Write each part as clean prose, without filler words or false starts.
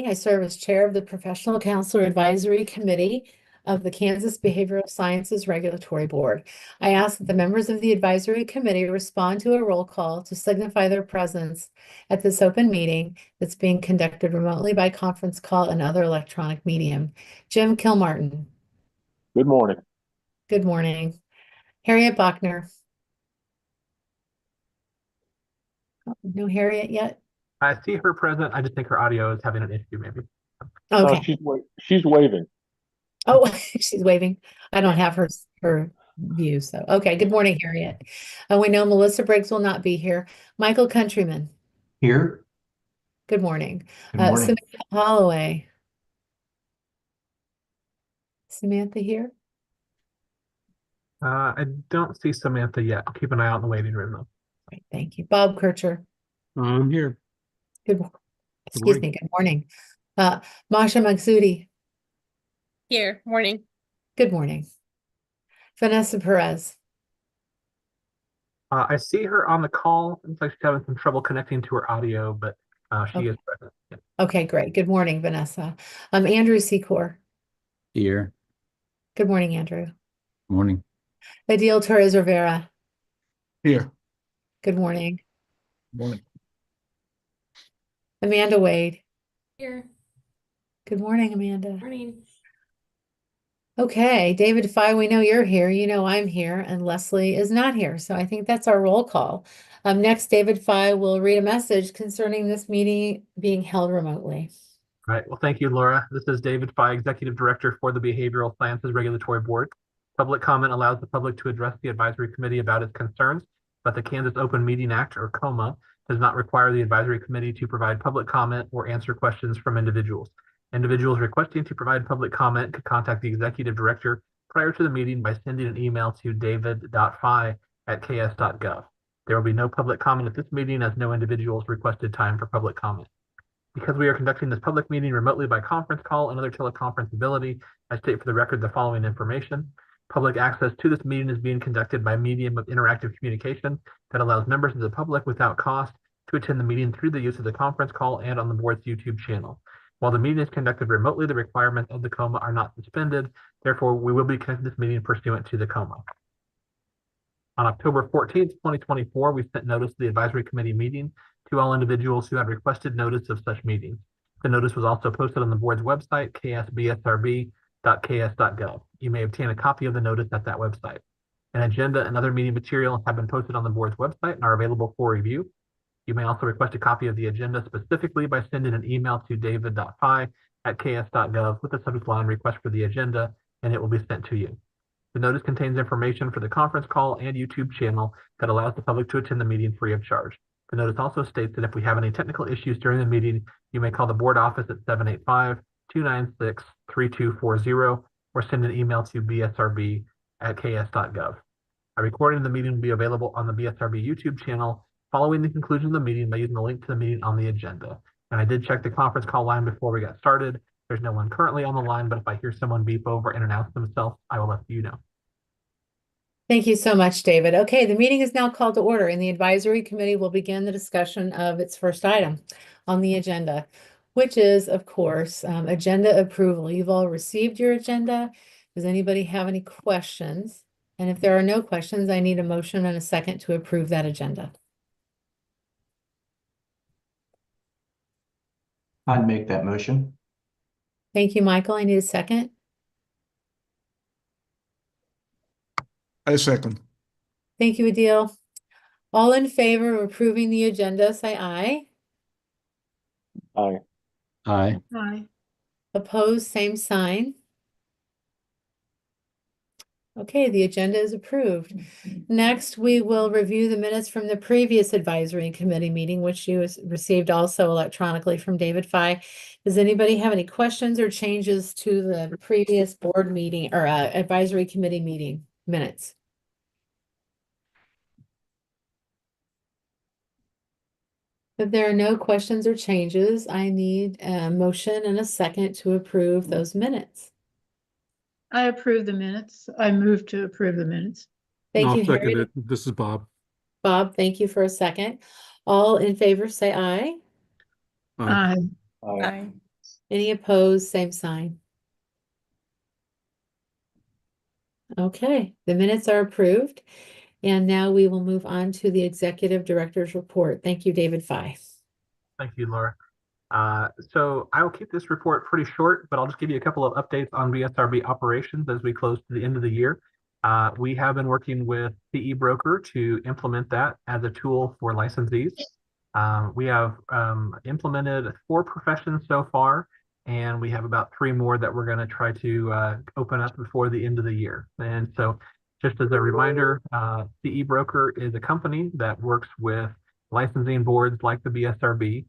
I serve as chair of the Professional Counselor Advisory Committee of the Kansas Behavioral Sciences Regulatory Board. I ask that the members of the advisory committee respond to a roll call to signify their presence at this open meeting that's being conducted remotely by conference call and other electronic medium. Jim Kilmartin. Good morning. Good morning. Harriet Bachner. No Harriet yet? I see her present. I just think her audio is having an issue, maybe. Okay. She's waving. Oh, she's waving. I don't have her view, so okay. Good morning, Harriet. We know Melissa Briggs will not be here. Michael Countryman. Here. Good morning. Good morning. Samantha Holloway. Samantha here? I don't see Samantha yet. I'll keep an eye out in the waiting room, though. Great, thank you. Bob Kircher. I'm here. Good. Excuse me. Good morning. Masha Magsudi. Here. Morning. Good morning. Vanessa Perez. I see her on the call. Looks like she's having some trouble connecting to her audio, but she is present. Yeah. Okay, great. Good morning, Vanessa. Andrew Secor. Here. Good morning, Andrew. Morning. Adil Torres Rivera. Here. Good morning. Morning. Amanda Wade. Here. Good morning, Amanda. Morning. Okay, David Fye, we know you're here. You know I'm here, and Leslie is not here. So I think that's our roll call. Next, David Fye will read a message concerning this meeting being held remotely. All right. Well, thank you, Laura. This is David Fye, Executive Director for the Behavioral Sciences Regulatory Board. Public comment allows the public to address the advisory committee about its concerns, but the Kansas Open Meeting Act, or KOMA, does not require the advisory committee to provide public comment or answer questions from individuals. Individuals requesting to provide public comment could contact the executive director prior to the meeting by sending an email to david.fye@ks.gov. There will be no public comment at this meeting as no individuals requested time for public comment. Because we are conducting this public meeting remotely by conference call and other teleconference ability, I state for the record the following information. Public access to this meeting is being conducted by medium of interactive communication that allows members of the public without cost to attend the meeting through the use of the conference call and on the board's YouTube channel. While the meeting is conducted remotely, the requirements of the KOMA are not suspended. Therefore, we will be conducting this meeting pursuant to the KOMA. On October 14th, 2024, we sent notice of the advisory committee meeting to all individuals who had requested notice of such meetings. The notice was also posted on the board's website, ksbsrb.ks.gov. You may obtain a copy of the notice at that website. An agenda and other meeting material have been posted on the board's website and are available for review. You may also request a copy of the agenda specifically by sending an email to david.fye@ks.gov with the subject line request for the agenda, and it will be sent to you. The notice contains information for the conference call and YouTube channel that allows the public to attend the meeting free of charge. The notice also states that if we have any technical issues during the meeting, you may call the board office at 785-296-3240 or send an email to bsrb@ks.gov. A recording of the meeting will be available on the BSRB YouTube channel following the conclusion of the meeting by using the link to the meeting on the agenda. And I did check the conference call line before we got started. There's no one currently on the line, but if I hear someone beep over and announce themselves, I will let you know. Thank you so much, David. Okay, the meeting is now called to order, and the advisory committee will begin the discussion of its first item on the agenda, which is, of course, agenda approval. You've all received your agenda. Does anybody have any questions? And if there are no questions, I need a motion and a second to approve that agenda. I'd make that motion. Thank you, Michael. I need a second. I second. Thank you, Adil. All in favor of approving the agenda, say aye. Aye. Aye. Hi. Opposed, same sign. Okay, the agenda is approved. Next, we will review the minutes from the previous advisory committee meeting, which you received also electronically from David Fye. Does anybody have any questions or changes to the previous board meeting or advisory committee meeting minutes? If there are no questions or changes, I need a motion and a second to approve those minutes. I approve the minutes. I move to approve the minutes. Thank I'll you, second Harriet. it. This is Bob. Bob, thank you for a second. All in favor, say aye. Aye. Aye. Hi. Any opposed, same sign. Okay, the minutes are approved. And now we will move on to the Executive Director's Report. Thank you, David Fye. Thank you, Laura. So I will keep this report pretty short, but I'll just give you a couple of updates on BSRB operations as we close to the end of the year. We have been working with CE Broker to implement that as a tool for licensees. We have implemented 4 professions so far, and we have about 3 more that we're going to try to open up before the end of the year. And so just as a reminder, CE Broker is a company that works with licensing boards like the BSRB.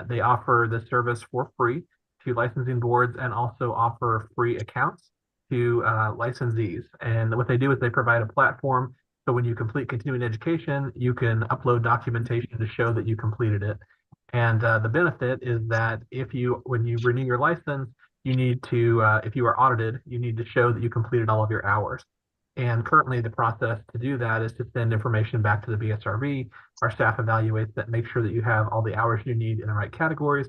They offer this service for free to licensing boards and also offer free accounts to licensees. And what they do is they provide a platform so when you complete continuing education, you can upload documentation to show that you completed it. And the benefit is that when you renew your license, you need to, if you are audited, you need to show that you completed all of your hours. And currently the process to do that is to send information back to the BSRB. Our staff evaluates that, make sure that you have all the hours you need in the right categories.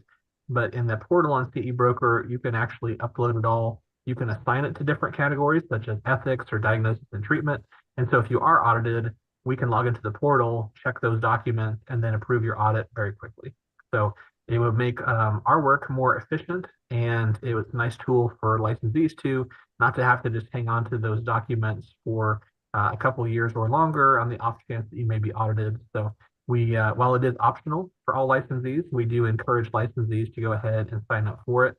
But in the portal on CE Broker, you can actually upload it all. You can assign it to different categories such as ethics or diagnosis and treatment. And so if you are audited, we can log into the portal, check those documents, and then approve your audit very quickly. So it would make our work more efficient, and it was a nice tool for licensees to not to have to just hang on to those documents for a couple years or longer on the off chance that you may be audited. So we, while it is optional for all licensees, we do encourage licensees to go ahead and sign up for it.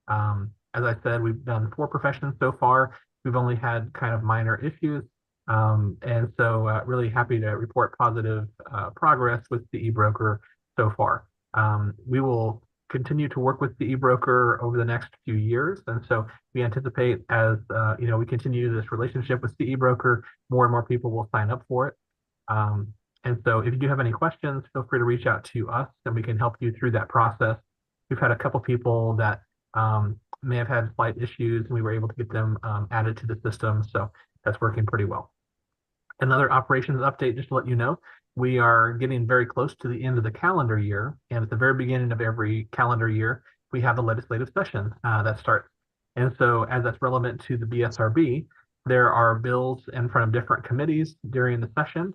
As I said, we've done 4 professions so far. We've only had kind of minor issues. And so really happy to report positive progress with the eBroker so far. We will continue to work with the eBroker over the next few years. And so we anticipate as we continue this relationship with the eBroker, more and more people will sign up for it. And so if you do have any questions, feel free to reach out to us and we can help you through that process. We've had a couple people that may have had slight issues and we were able to get them added to the system. So that's working pretty well. Another operations update, just to let you know, we are getting very close to the end of the calendar year. And at the very beginning of every calendar year, we have a legislative session that starts. And so as that's relevant to the BSRB, there are bills in front of different committees during the session.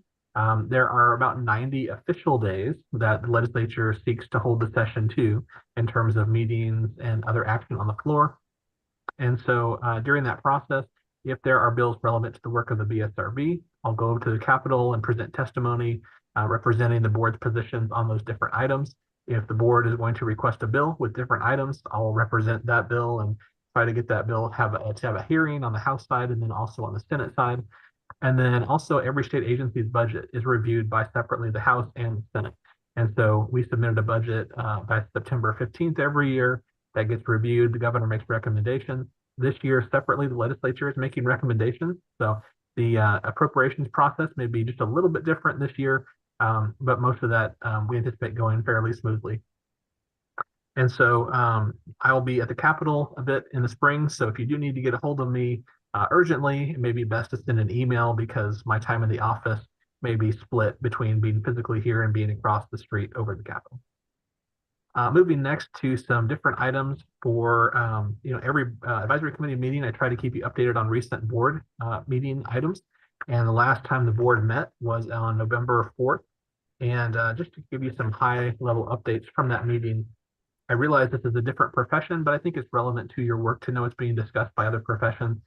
There are about 90 official days that the legislature seeks to hold the session to in terms of meetings and other action on the floor. And so during that process, if there are bills relevant to the work of the BSRB, I'll go to the Capitol and present testimony representing the board's positions on those different items. If the board is going to request a bill with different items, I'll represent that bill and try to get that bill to have a hearing on the House side and then also on the Senate side. And then also every state agency's budget is reviewed by separately the House and the Senate. And so we submitted a budget by September 15th every year that gets reviewed. The governor makes recommendations. This year, separately, the legislature is making recommendations. So the appropriations process may be just a little bit different this year, but most of that we anticipate going fairly smoothly. And so I will be at the Capitol a bit in the spring. So if you do need to get a hold of me urgently, it may be best to send an email because my time in the office may be split between being physically here and being across the street over the Capitol. Moving next to some different items for every advisory committee meeting, I try to keep you updated on recent board meeting items. And the last time the board met was on November 4th. And just to give you some high level updates from that meeting, I realize this is a different profession, but I think it's relevant to your work to know it's being discussed by other professions.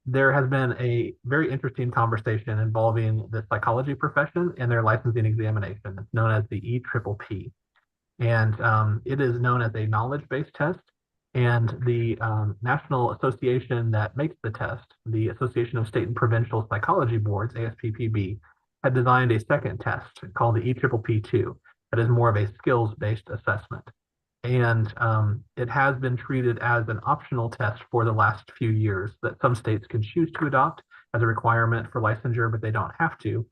There has been a very interesting conversation involving the psychology profession and their licensing examination. It's known as the EPPP. And it is known as a knowledge-based test. And the national association that makes the test, the Association of State and Provincial Psychology Boards, ASPPB, had designed a second test called the EPPP2 that is more of a skills-based assessment. And it has been treated as an optional test for the last few years that some states can choose to adopt as a requirement for licensure, but they don't have to.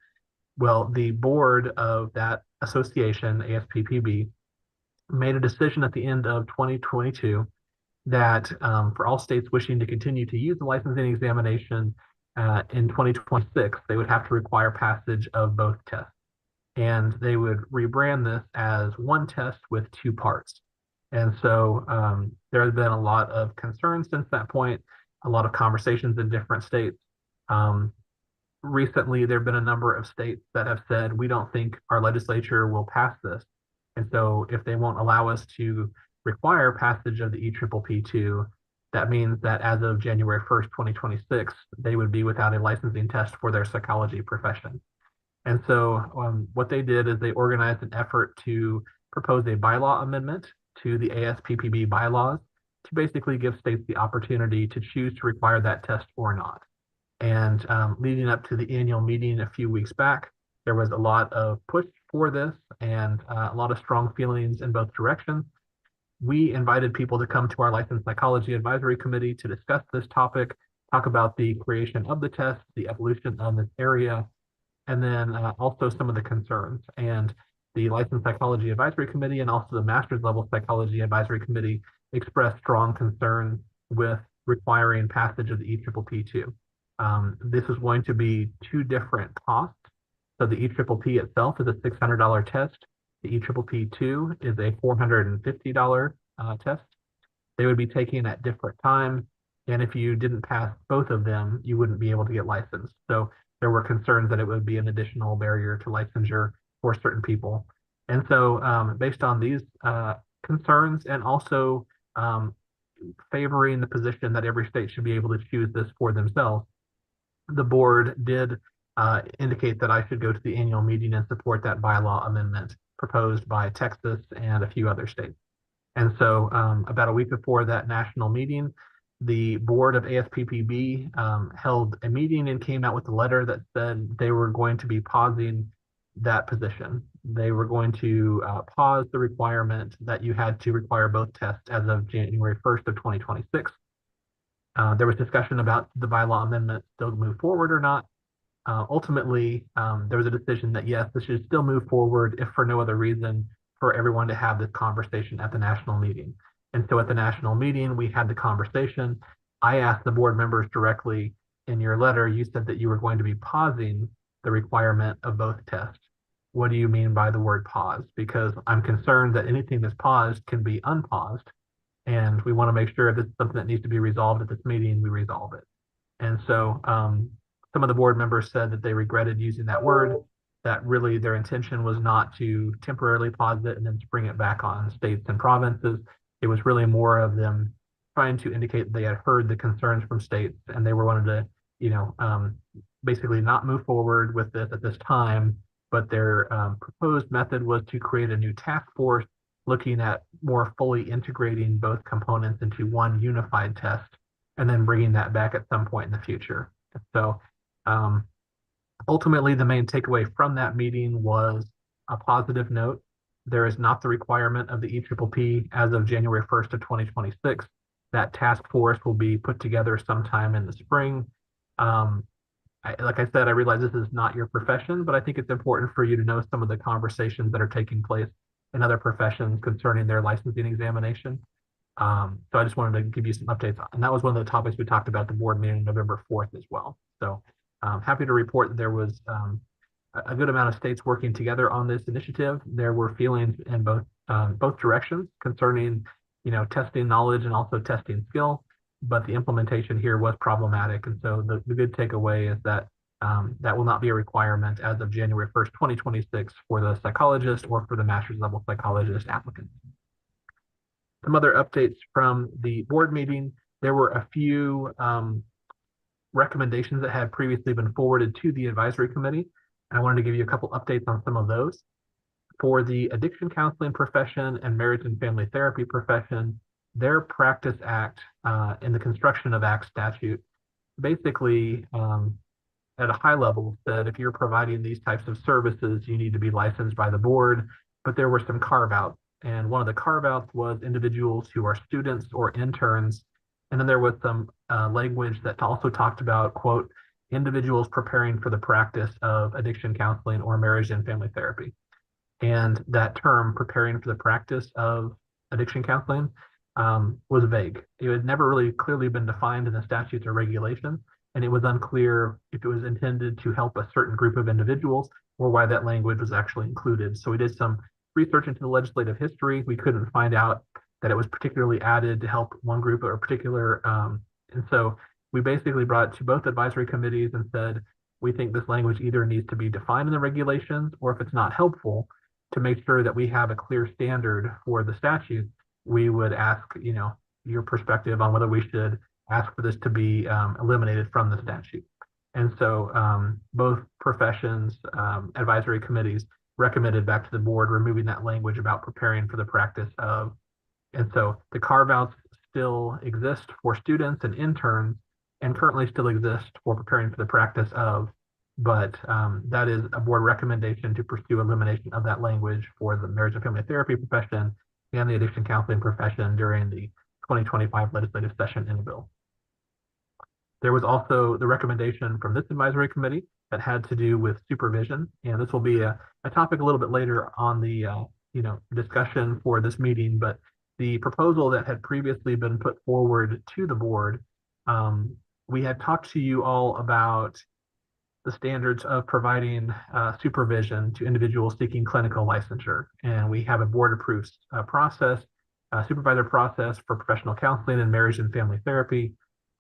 Well, the board of that association, ASPPB, made a decision at the end of 2022 that for all states wishing to continue to use the licensing examination in 2026, they would have to require passage of both tests. And they would rebrand this as one test with 2 parts. And so there has been a lot of concern since that point, a lot of conversations in different states. Recently, there have been a number of states that have said, we don't think our legislature will pass this. And so if they won't allow us to require passage of the EPPP2, that means that as of January 1st, 2026, they would be without a licensing test for their psychology profession. And so what they did is they organized an effort to propose a bylaw amendment to the ASPPB bylaws to basically give states the opportunity to choose to require that test or not. And leading up to the annual meeting a few weeks back, there was a lot of push for this and a lot of strong feelings in both directions. We invited people to come to our Licensed Psychology Advisory Committee to discuss this topic, talk about the creation of the test, the evolution of this area, and then also some of the concerns. And the Licensed Psychology Advisory Committee and also the Master's Level Psychology Advisory Committee expressed strong concerns with requiring passage of the EPPP2. This is going to be two different costs. So the EPPP itself is a $600 test. The EPPP2 is a $450 test. They would be taken at different times. And if you didn't pass both of them, you wouldn't be able to get licensed. So there were concerns that it would be an additional barrier to licensure for certain people. And so based on these concerns and also favoring the position that every state should be able to choose this for themselves, the board did indicate that I should go to the annual meeting and support that bylaw amendment proposed by Texas and a few other states. And so about a week before that national meeting, the board of ASPPB held a meeting and came out with a letter that said they were going to be pausing that position. They were going to pause the requirement that you had to require both tests as of January 1st of 2026. There was discussion about the bylaw amendment still move forward or not. Ultimately, there was a decision that yes, this should still move forward, if for no other reason, for everyone to have this conversation at the national meeting. And so at the national meeting, we had the conversation. I asked the board members directly, in your letter, you said that you were going to be pausing the requirement of both tests. What do you mean by the word pause? Because I'm concerned that anything that's paused can be unpaused. And we want to make sure if it's something that needs to be resolved at this meeting, we resolve it. And so some of the board members said that they regretted using that word, that really their intention was not to temporarily pause it and then spring it back on states and provinces. It was really more of them trying to indicate that they had heard the concerns from states and they were wanted to, basically not move forward with this at this time, but their proposed method was to create a new task force looking at more fully integrating both components into one unified test and then bringing that back at some point in the future. So ultimately, the main takeaway from that meeting was a positive note. There is not the requirement of the EPPP as of January 1st of 2026. That task force will be put together sometime in the spring. Like I said, I realize this is not your profession, but I think it's important for you to know some of the conversations that are taking place in other professions concerning their licensing examination. So I just wanted to give you some updates. And that was one of the topics we talked about at the board meeting on November 4th as well. So happy to report that there was a good amount of states working together on this initiative. There were feelings in both directions concerning, testing knowledge and also testing skill, but the implementation here was problematic. And so the good takeaway is that that will not be a requirement as of January 1st, 2026 for the psychologist or for the master's level psychologist applicants. Some other updates from the board meeting. There were a few recommendations that had previously been forwarded to the advisory committee. And I wanted to give you a couple updates on some of those. For the addiction counseling profession and marriage and family therapy profession, their practice act in the construction of act statute basically at a high level said if you're providing these types of services, you need to be licensed by the board, but there were some carve-outs. And one of the carve-outs was individuals who are students or interns. And then there was some language that also talked about, quote, individuals preparing for the practice of addiction counseling or marriage and family therapy. And that term, preparing for the practice of addiction counseling, was vague. It had never really clearly been defined in the statutes or regulations, and it was unclear if it was intended to help a certain group of individuals or why that language was actually included. So we did some research into the legislative history. We couldn't find out that it was particularly added to help one group or particular. And so we basically brought it to both advisory committees and said, we think this language either needs to be defined in the regulations, or if it's not helpful, to make sure that we have a clear standard for the statute, we would ask, your perspective on whether we should ask for this to be eliminated from the statute. And so both professions, advisory committees recommended back to the board removing that language about preparing for the practice of. And so the carve-outs still exist for students and interns, and currently still exist for preparing for the practice of, but that is a board recommendation to pursue elimination of that language for the marriage and family therapy profession and the addiction counseling profession during the 2025 legislative session in the bill. There was also the recommendation from this advisory committee that had to do with supervision, and this will be a topic a little bit later on the discussion for this meeting, but the proposal that had previously been put forward to the board, we had talked to you all about the standards of providing supervision to individuals seeking clinical licensure. And we have a board-approved supervisor process for professional counseling and marriage and family therapy.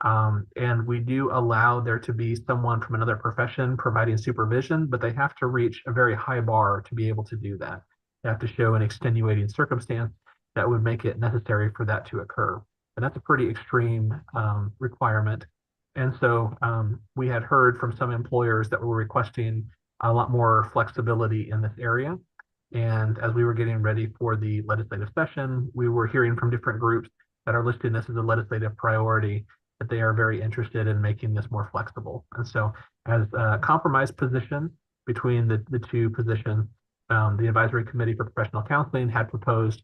And we do allow there to be someone from another profession providing supervision, but they have to reach a very high bar to be able to do that. They have to show an extenuating circumstance that would make it necessary for that to occur. And that's a pretty extreme requirement. And so we had heard from some employers that were requesting a lot more flexibility in this area. And as we were getting ready for the legislative session, we were hearing from different groups that are listing this as a legislative priority, that they are very interested in making this more flexible. And so as a compromise position between the two positions, the Advisory Committee for Professional Counseling had proposed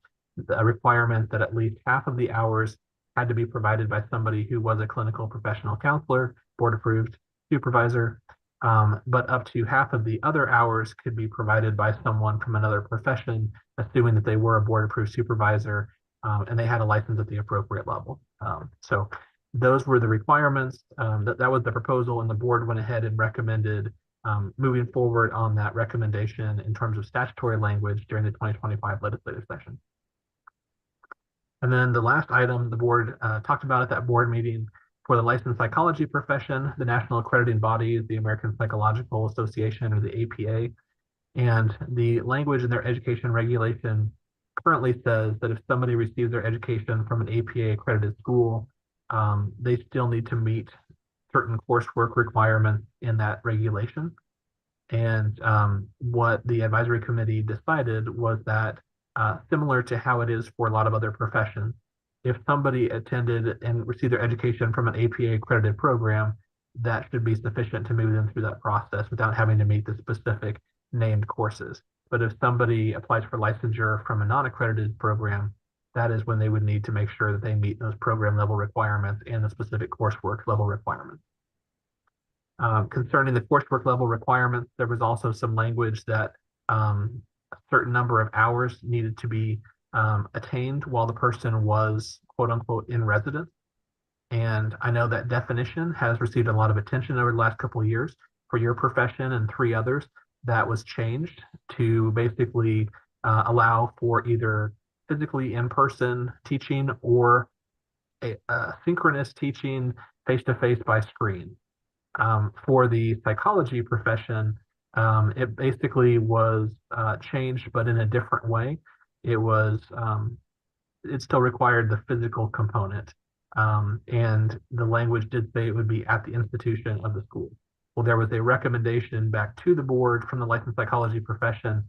a requirement that at least half of the hours had to be provided by somebody who was a clinical professional counselor, board approved supervisor, but up to half of the other hours could be provided by someone from another profession, assuming that they were a board approved supervisor and they had a license at the appropriate level. So those were the requirements. That was the proposal, and the board went ahead and recommended moving forward on that recommendation in terms of statutory language during the 2025 legislative session. And then the last item the board talked about at that board meeting for the licensed psychology profession, the national accrediting body is the American Psychological Association, or the APA. And the language in their education regulation currently says that if somebody receives their education from an APA accredited school, they still need to meet certain coursework requirements in that regulation. And what the advisory committee decided was that similar to how it is for a lot of other professions, if somebody attended and received their education from an APA accredited program, that should be sufficient to move them through that process without having to meet the specific named courses. But if somebody applies for licensure from a non-accredited program, that is when they would need to make sure that they meet those program level requirements and the specific coursework level requirements. Concerning the coursework level requirements, there was also some language that a certain number of hours needed to be attained while the person was quote unquote in residence. And I know that definition has received a lot of attention over the last couple of years. For your profession and 3 others, that was changed to basically allow for either physically in-person teaching or a synchronous teaching face-to-face by screen. For the psychology profession, it basically was changed, but in a different way. It was, it still required the physical component. And the language did say it would be at the institution of the school. Well, there was a recommendation back to the board from the licensed psychology profession.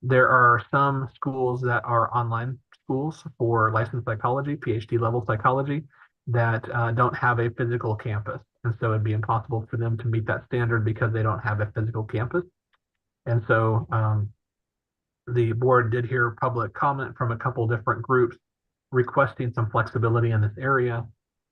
There are some schools that are online schools for licensed psychology, PhD level psychology, that don't have a physical campus. And so it'd be impossible for them to meet that standard because they don't have a physical campus. And so the board did hear public comment from a couple different groups requesting some flexibility in this area.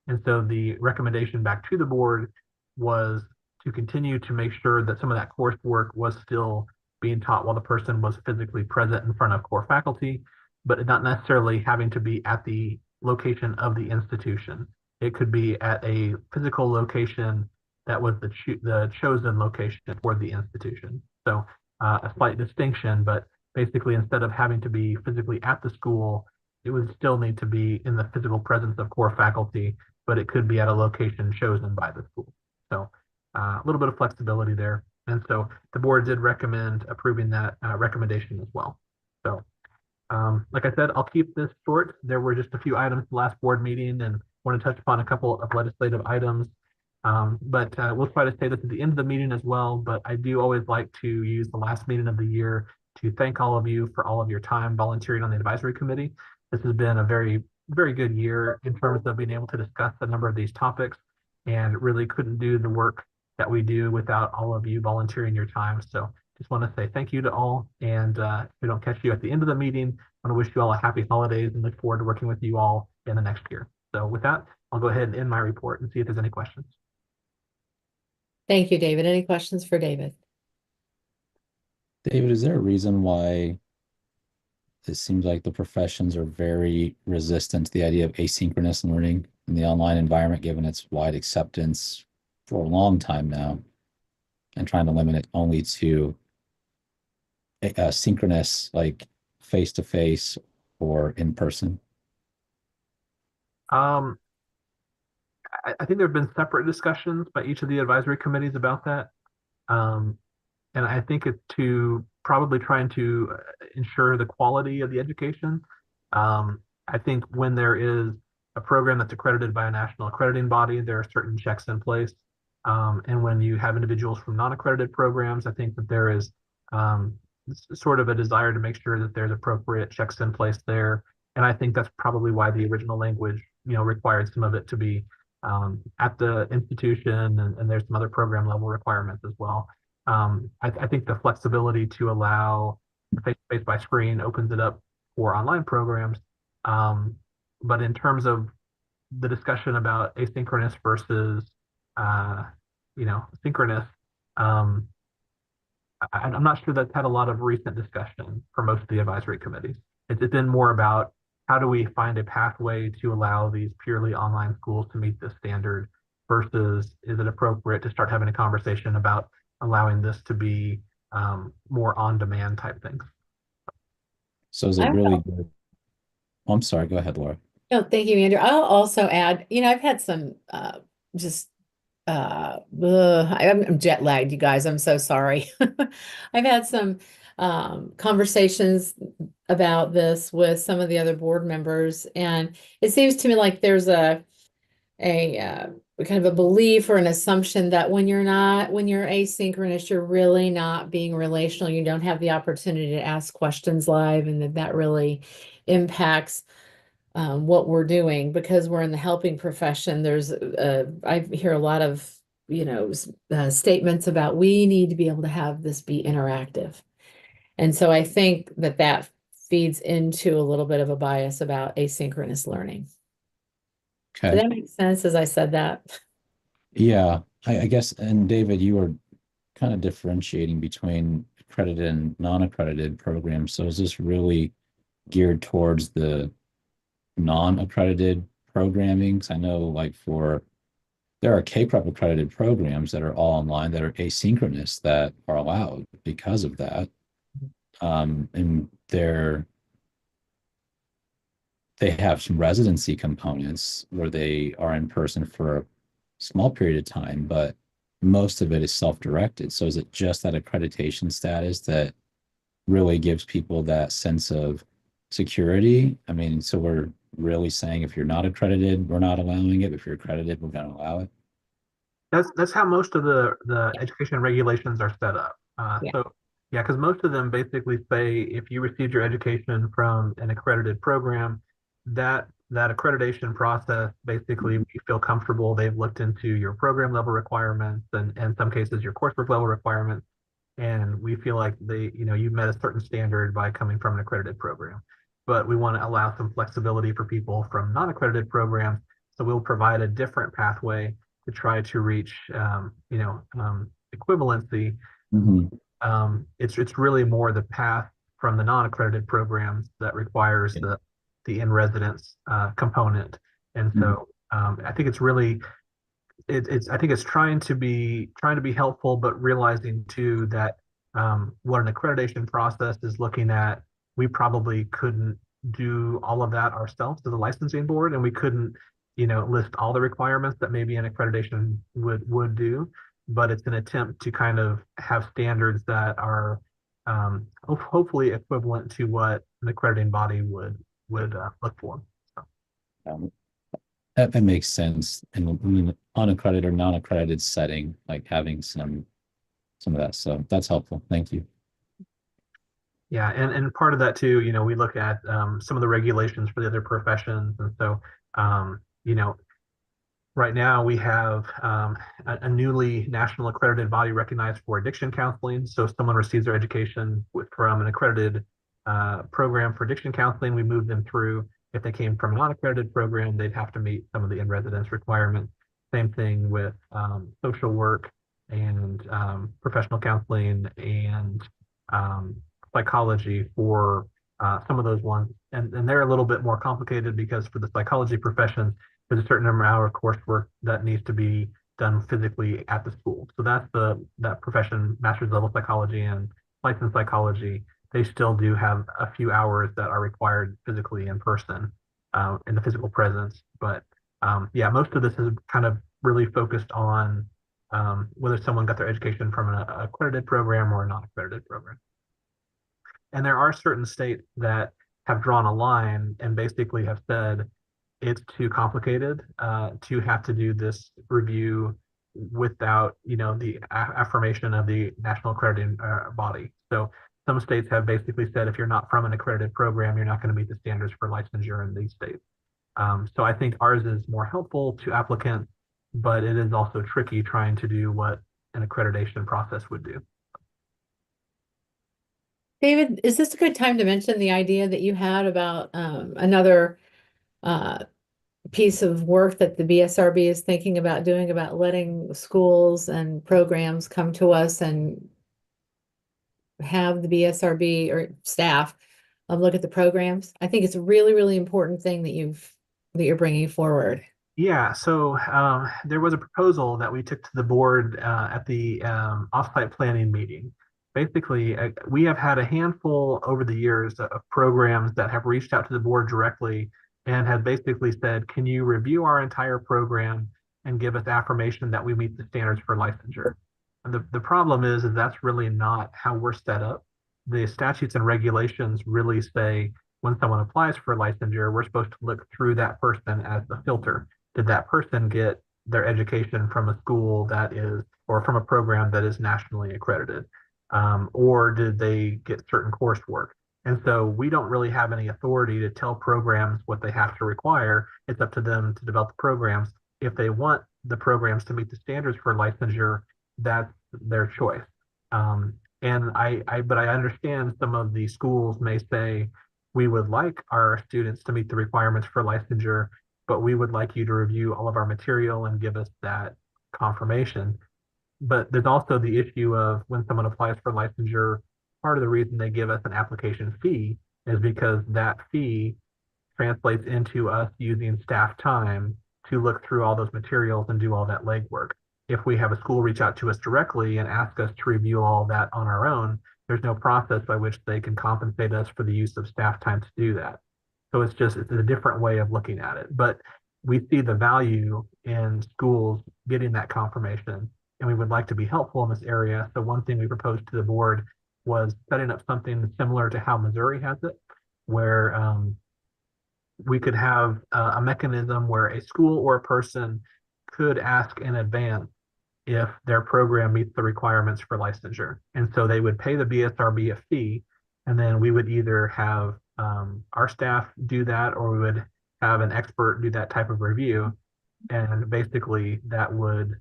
And so the recommendation back to the board was to continue to make sure that some of that coursework was still being taught while the person was physically present in front of core faculty, but not necessarily having to be at the location of the institution. It could be at a physical location that was the chosen location for the institution. So a slight distinction, but basically instead of having to be physically at the school, it would still need to be in the physical presence of core faculty, but it could be at a location chosen by the school. So a little bit of flexibility there. And so the board did recommend approving that recommendation as well. So like I said, I'll keep this short. There were just a few items last board meeting and want to touch upon a couple of legislative items. But we'll try to say this at the end of the meeting as well. But I do always like to use the last meeting of the year to thank all of you for all of your time volunteering on the advisory committee. This has been a very, very good year in terms of being able to discuss a number of these topics, and really couldn't do the work that we do without all of you volunteering your time. So just want to say thank you to all. And if we don't catch you at the end of the meeting, I want to wish you all a happy holidays and look forward to working with you all in the next year. So with that, I'll go ahead and end my report and see if there's any questions. Thank you, David. Any questions for David? David, is there a reason why it seems like the professions are very resistant to the idea of asynchronous learning in the online environment, given its wide acceptance for a long time now, and trying to limit it only to synchronous, like face-to-face or in person? I think there have been separate discussions by each of the advisory committees about that. And I think it's to probably trying to ensure the quality of the education. I think when there is a program that's accredited by a national accrediting body, there are certain checks in place. And when you have individuals from non-accredited programs, I think that there is sort of a desire to make sure that there's appropriate checks in place there. And I think that's probably why the original language, required some of it to be at the institution, and there's some other program level requirements as well. I think the flexibility to allow face-to-face by screen opens it up for online programs. But in terms of the discussion about asynchronous versus, synchronous, I'm not sure that's had a lot of recent discussion for most of the advisory committees. It's been more about how do we find a pathway to allow these purely online schools to meet this standard versus is it appropriate to start having a conversation about allowing this to be more on-demand type things. So is it really good? Oh, I'm sorry, go ahead, Laura. No, thank you, Andrew. I'll also add, I've had some I'm jet lagged, you guys. I'm so sorry. I've had some conversations about this with some of the other board members, and it seems to me like there's a kind of a belief or an assumption that when you're asynchronous, you're really not being relational. You don't have the opportunity to ask questions live, and that really impacts what we're doing because we're in the helping profession. There's I hear a lot of statements about we need to be able to have this be interactive, and so I think that feeds into a little bit of a bias about asynchronous learning. Okay. Did that make sense as I said that? Yeah, I guess, and David, you were kind of differentiating between accredited and non-accredited programs. So is this really geared towards the non-accredited programming? Because I know like there are K-Prep accredited programs that are all online that are asynchronous that are allowed because of that. And they have some residency components where they are in person for a small period of time, but most of it is self-directed. So is it just that accreditation status that really gives people that sense of security? I mean, so we're really saying if you're not accredited, we're not allowing it. If you're accredited, we're going to allow it. That's how most of the education regulations are set up. Yeah. So yeah, because most of them basically say if you received your education from an accredited program, that accreditation process, basically we feel comfortable they've looked into your program level requirements and in some cases your coursework level requirements, and we feel like you met a certain standard by coming from an accredited program. But we want to allow some flexibility for people from non-accredited programs, so we'll provide a different pathway to try to reach equivalency. Mm-hmm. It's really more the path from the non-accredited programs that requires the in-residence component. And so I think it's really I think it's trying to be helpful, but realizing too that what an accreditation process is looking at, we probably couldn't do all of that ourselves to the licensing board, and we couldn't, list all the requirements that maybe an accreditation would do. But it's an attempt to kind of have standards that are hopefully equivalent to what an accrediting body would look for. So, Um, that makes sense in an unaccredited or non-accredited setting, like having some of that. So that's helpful. Thank you. yeah, and part of that too, we look at some of the regulations for the other professions, and so right now we have a newly national accredited body recognized for addiction counseling. So if someone receives their education from an accredited program for addiction counseling, we move them through. If they came from a non-accredited program, they'd have to meet some of the in-residence requirements. Same thing with social work and professional counseling and psychology for some of those ones. And they're a little bit more complicated because for the psychology profession, there's a certain amount of coursework that needs to be done physically at the school. So that's that profession, master's level psychology and licensed psychology. They still do have a few hours that are required physically in person, in the physical presence. But yeah, most of this is kind of really focused on whether someone got their education from an accredited program or a non-accredited program. And there are certain states that have drawn a line and basically have said it's too complicated to have to do this review without, the affirmation of the national accrediting body. So some states have basically said if you're not from an accredited program, you're not going to meet the standards for licensure in these states. So I think ours is more helpful to applicants, but it is also tricky trying to do what an accreditation process would do. David, is this a good time to mention the idea that you had about another piece of work that the BSRB is thinking about doing, about letting schools and programs come to us and have the BSRB or staff look at the programs? I think it's a really, really important thing that you're bringing forward. Yeah, so there was a proposal that we took to the board at the offsite planning meeting. Basically, we have had a handful over the years of programs that have reached out to the board directly and have basically said, can you review our entire program and give us affirmation that we meet the standards for licensure? And the problem is that's really not how we're set up. The statutes and regulations really say when someone applies for licensure, we're supposed to look through that person as the filter. Did that person get their education from a school that is, or from a program that is nationally accredited? Or did they get certain coursework? And so we don't really have any authority to tell programs what they have to require. It's up to them to develop the programs. If they want the programs to meet the standards for licensure, that's their choice. But I understand some of the schools may say, we would like our students to meet the requirements for licensure, but we would like you to review all of our material and give us that confirmation. But there's also the issue of when someone applies for licensure, part of the reason they give us an application fee is because that fee translates into us using staff time to look through all those materials and do all that legwork. If we have a school reach out to us directly and ask us to review all that on our own, there's no process by which they can compensate us for the use of staff time to do that. So it's a different way of looking at it. But we see the value in schools getting that confirmation, and we would like to be helpful in this area. So one thing we proposed to the board was setting up something similar to how Missouri has it, where we could have a mechanism where a school or a person could ask in advance if their program meets the requirements for licensure. And so they would pay the BSRB a fee, and then we would either have our staff do that, or we would have an expert do that type of review. And basically that would,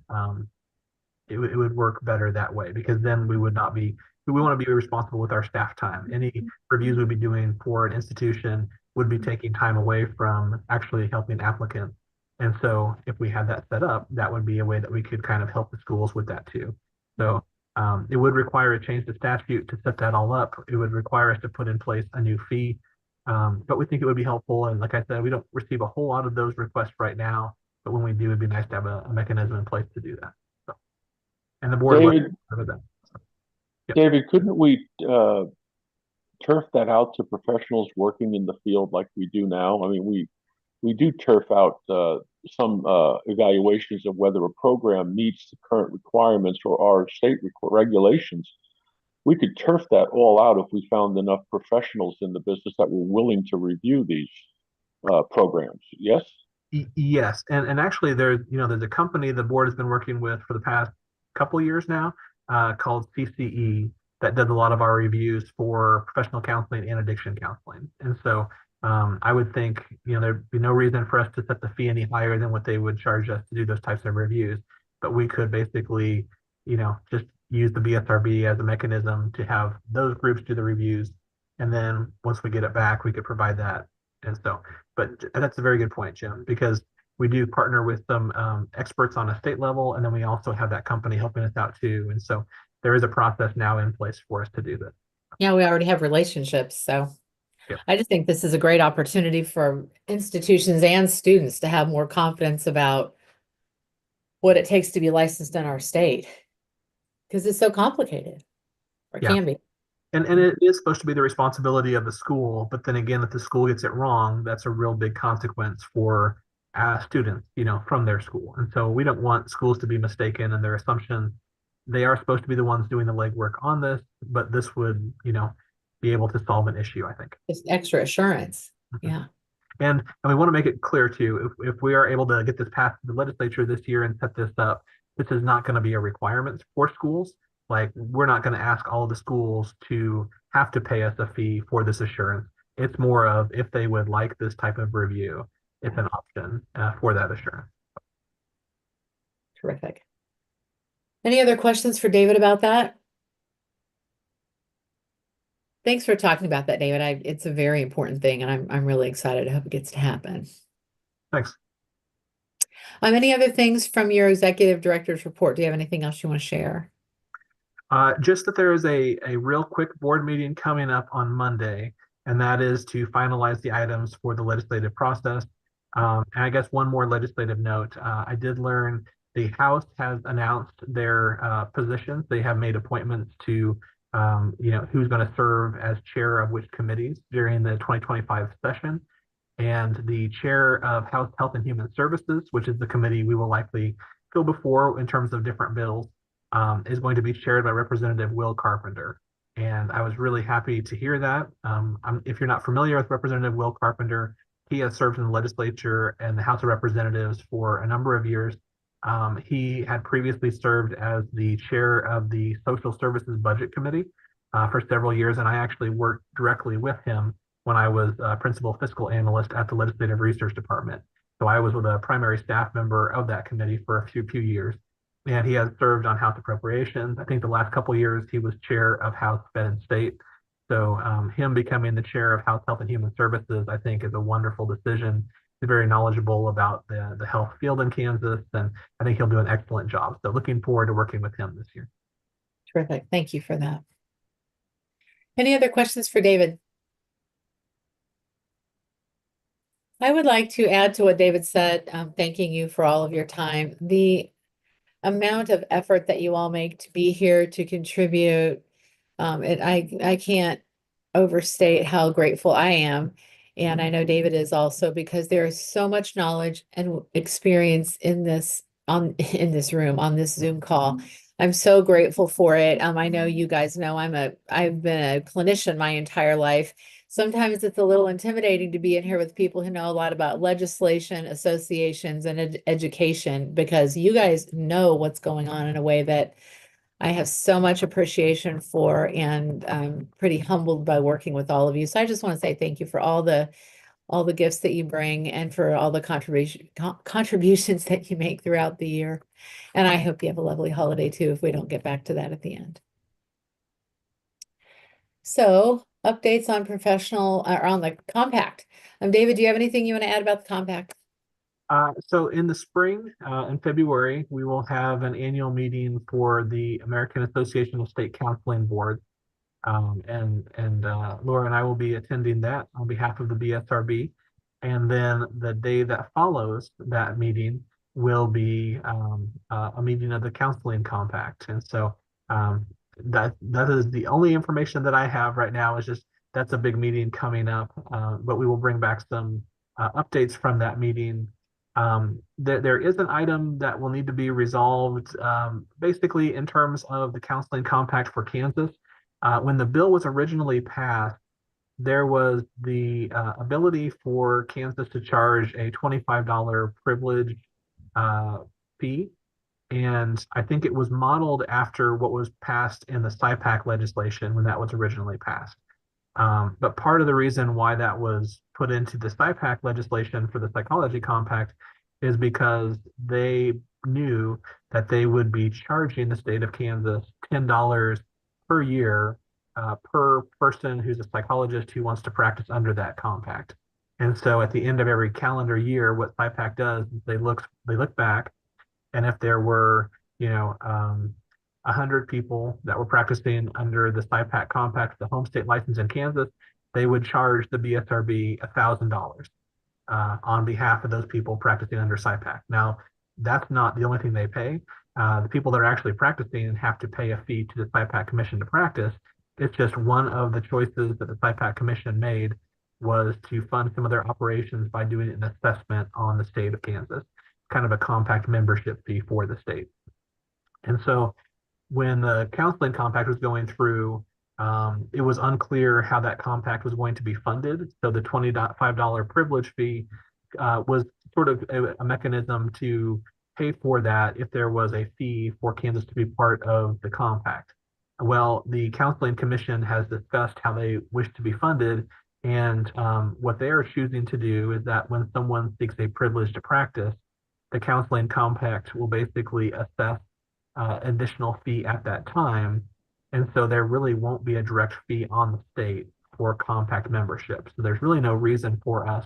it would work better that way, because then we want to be responsible with our staff time. Any reviews we'd be doing for an institution would be taking time away from actually helping applicants. And so if we had that set up, that would be a way that we could kind of help the schools with that too. So it would require a change to statute to set that all up. It would require us to put in place a new fee. But we think it would be helpful. And like I said, we don't receive a whole lot of those requests right now, but when we do, it'd be nice to have a mechanism in place to do that. So, and the board. David, that. So, yep. David, couldn't we turf that out to professionals working in the field like we do now? I mean, we do turf out some evaluations of whether a program meets the current requirements or our state regulations. We could turf that all out if we found enough professionals in the business that were willing to review these programs. Yes? Yes, and actually there's a company the board has been working with for the past couple years now, called CCE, that does a lot of our reviews for professional counseling and addiction counseling. And so I would think, there'd be no reason for us to set the fee any higher than what they would charge us to do those types of reviews. But we could basically, just use the BSRB as a mechanism to have those groups do the reviews. And then once we get it back, we could provide that. And so, but that's a very good point, Jim, because we do partner with some experts on a state level, and then we also have that company helping us out too. And so there is a process now in place for us to do this. Yeah, we already have relationships, so Yep. I just think this is a great opportunity for institutions and students to have more confidence about what it takes to be licensed in our state, because it's so complicated, or Yeah. can be. And it is supposed to be the responsibility of the school, but then again, if the school gets it wrong, that's a real big consequence for students, from their school. And so we don't want schools to be mistaken in their assumptions. They are supposed to be the ones doing the legwork on this, but this would, be able to solve an issue, I think. Just extra assurance. Yeah. And we want to make it clear too, if we are able to get this passed to the legislature this year and set this up, this is not going to be a requirement for schools. Like, we're not going to ask all of the schools to have to pay us a fee for this assurance. It's more of if they would like this type of review, it's an option for that assurance. Terrific. Any other questions for David about that? Thanks for talking about that, David. It's a very important thing, and I'm really excited. I hope it gets to happen. Thanks. Any other things from your executive director's report? Do you have anything else you want to share? Just that there is a real quick board meeting coming up on Monday, and that is to finalize the items for the legislative process. And I guess one more legislative note, I did learn the House has announced their positions. They have made appointments to, who's going to serve as chair of which committees during the 2025 session. And the chair of House Health and Human Services, which is the committee we will likely go before in terms of different bills, is going to be chaired by Representative Will Carpenter. And I was really happy to hear that. If you're not familiar with Representative Will Carpenter, he has served in the legislature and the House of Representatives for a number of years. He had previously served as the chair of the Social Services Budget Committee for several years, and I actually worked directly with him when I was principal fiscal analyst at the Legislative Research Department. So I was with a primary staff member of that committee for a few years. And he has served on House Appropriations. I think the last couple of years he was chair of House Fed and State. So him becoming the chair of House Health and Human Services, I think, is a wonderful decision. He's very knowledgeable about the health field in Kansas, and I think he'll do an excellent job. So looking forward to working with him this year. Terrific. Thank you for that. Any other questions for David? I would like to add to what David said, thanking you for all of your time. The amount of effort that you all make to be here to contribute, I can't overstate how grateful I am. And I know David is also, because there is so much knowledge and experience in this room, on this Zoom call. I'm so grateful for it. I know you guys know I've been a clinician my entire life. Sometimes it's a little intimidating to be in here with people who know a lot about legislation, associations, and education, because you guys know what's going on in a way that I have so much appreciation for, and I'm pretty humbled by working with all of you. So I just want to say thank you for all the gifts that you bring, and for all the contributions that you make throughout the year. And I hope you have a lovely holiday too, if we don't get back to that at the end. So updates on on the compact. David, do you have anything you want to add about the compact? So in the spring, in February, we will have an annual meeting for the American Association of State Counseling Boards. And Laura and I will be attending that on behalf of the BSRB. And then the day that follows that meeting will be a meeting of the Counseling Compact. And so that is the only information that I have right now, is just that's a big meeting coming up, but we will bring back some updates from that meeting. There is an item that will need to be resolved, basically in terms of the counseling compact for Kansas. When the bill was originally passed, there was the ability for Kansas to charge a $25 privilege fee. And I think it was modeled after what was passed in the SIPAC legislation when that was originally passed. But part of the reason why that was put into the SIPAC legislation for the psychology compact is because they knew that they would be charging the state of Kansas $10 per year per person who's a psychologist who wants to practice under that compact. And so at the end of every calendar year, what SIPAC does is they look back, and if there were, 100 people that were practicing under the SIPAC compact, the home state license in Kansas, they would charge the BSRB $1,000 on behalf of those people practicing under SIPAC. Now, that's not the only thing they pay. The people that are actually practicing have to pay a fee to the SIPAC Commission to practice. It's just one of the choices that the SIPAC Commission made was to fund some of their operations by doing an assessment on the state of Kansas, kind of a compact membership fee for the state. And so when the counseling compact was going through, it was unclear how that compact was going to be funded. So the $25 privilege fee was sort of a mechanism to pay for that if there was a fee for Kansas to be part of the compact. Well, the Counseling Commission has discussed how they wish to be funded, and what they are choosing to do is that when someone seeks a privilege to practice, the Counseling Compact will basically assess additional fee at that time. And so there really won't be a direct fee on the state for compact membership. So there's really no reason for us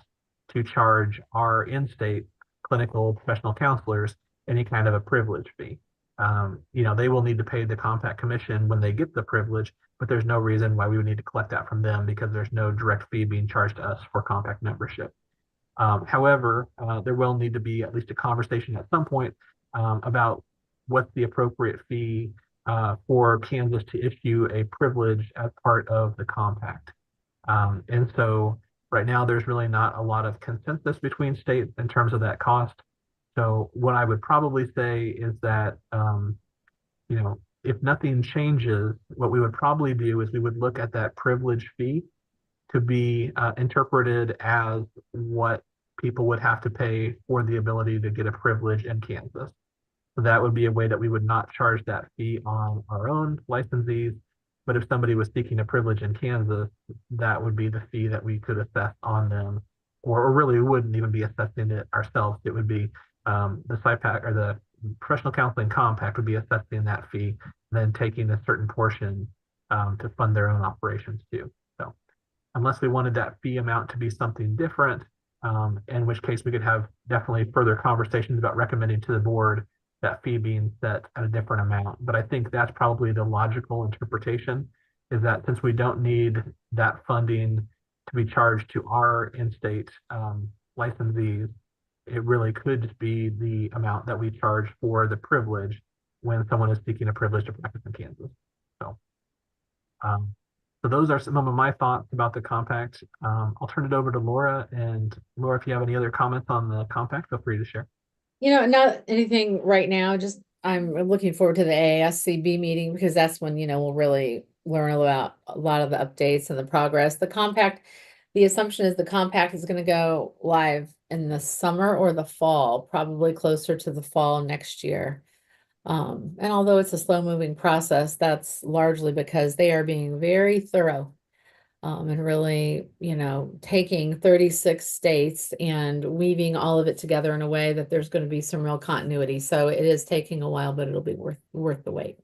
to charge our in-state clinical professional counselors any kind of a privilege fee. They will need to pay the compact commission when they get the privilege, but there's no reason why we would need to collect that from them because there's no direct fee being charged to us for compact membership. However, there will need to be at least a conversation at some point about what's the appropriate fee for Kansas to issue a privilege as part of the compact. And so right now, there's really not a lot of consensus between states in terms of that cost. So what I would probably say is that, if nothing changes, what we would probably do is we would look at that privilege fee to be interpreted as what people would have to pay for the ability to get a privilege in Kansas. So that would be a way that we would not charge that fee on our own licensees. But if somebody was seeking a privilege in Kansas, that would be the fee that we could assess on them, or really we wouldn't even be assessing it ourselves. It would be the SIPAC or the Professional Counseling Compact would be assessing that fee, and then taking a certain portion to fund their own operations too. So unless we wanted that fee amount to be something different, in which case we could have definitely further conversations about recommending to the board that fee being set at a different amount. But I think that's probably the logical interpretation, is that since we don't need that funding to be charged to our in-state licensees, it really could just be the amount that we charge for the privilege when someone is seeking a privilege to practice in Kansas. So those are some of my thoughts about the compact. I'll turn it over to Laura. And Laura, if you have any other comments on the compact, feel free to share. Not anything right now, just I'm looking forward to the AASCB meeting because that's when, we'll really learn about a lot of the updates and the progress. The assumption is the compact is going to go live in the summer or the fall, probably closer to the fall next year. And although it's a slow moving process, that's largely because they are being very thorough. And really, taking 36 states and weaving all of it together in a way that there's going to be some real continuity. So it is taking a while, but it'll be worth the wait.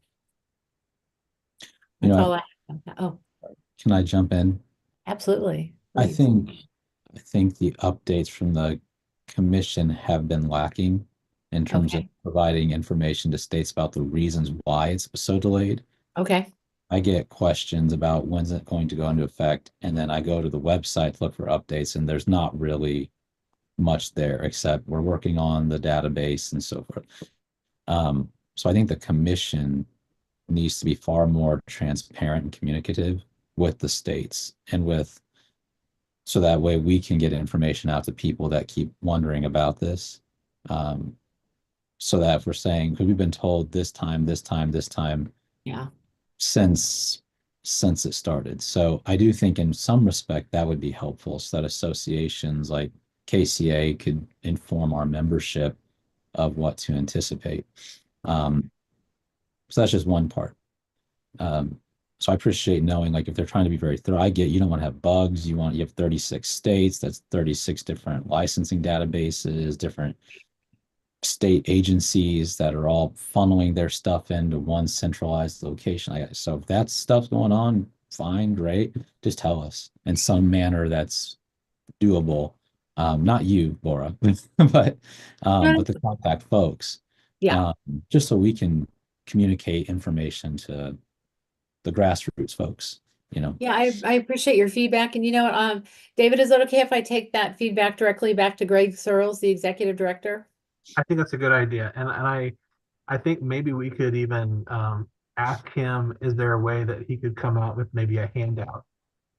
That's all I have. Oh, Can I jump in? absolutely. I Please. think the updates from the commission have been lacking in terms of providing information to states about the reasons why it's so delayed. Okay. I get questions about when's it going to go into effect, and then I go to the website to look for updates, and there's not really much there except we're working on the database and so forth. So I think the commission needs to be far more transparent and communicative with the states and with, so that way we can get information out to people that keep wondering about this. So that if we're saying, because we've been told this time, this time, this time Yeah. since it started. So I do think in some respect that would be helpful, so that associations like KCA could inform our membership of what to anticipate. So that's just one part. So I appreciate knowing, like, if they're trying to be very thorough, I get you don't want to have bugs. You have 36 states, that's 36 different licensing databases, different state agencies that are all funneling their stuff into one centralized location. So if that stuff's going on, fine, great. Just tell us in some manner that's doable. Not you, Laura, but the contact folks. Yeah. Just so we can communicate information to the grassroots folks, Yeah, I appreciate your feedback. And you know what, David, is it okay if I take that feedback directly back to Greg Searles, the executive director? I think that's a good idea. And I think maybe we could even ask him, is there a way that he could come out with maybe a handout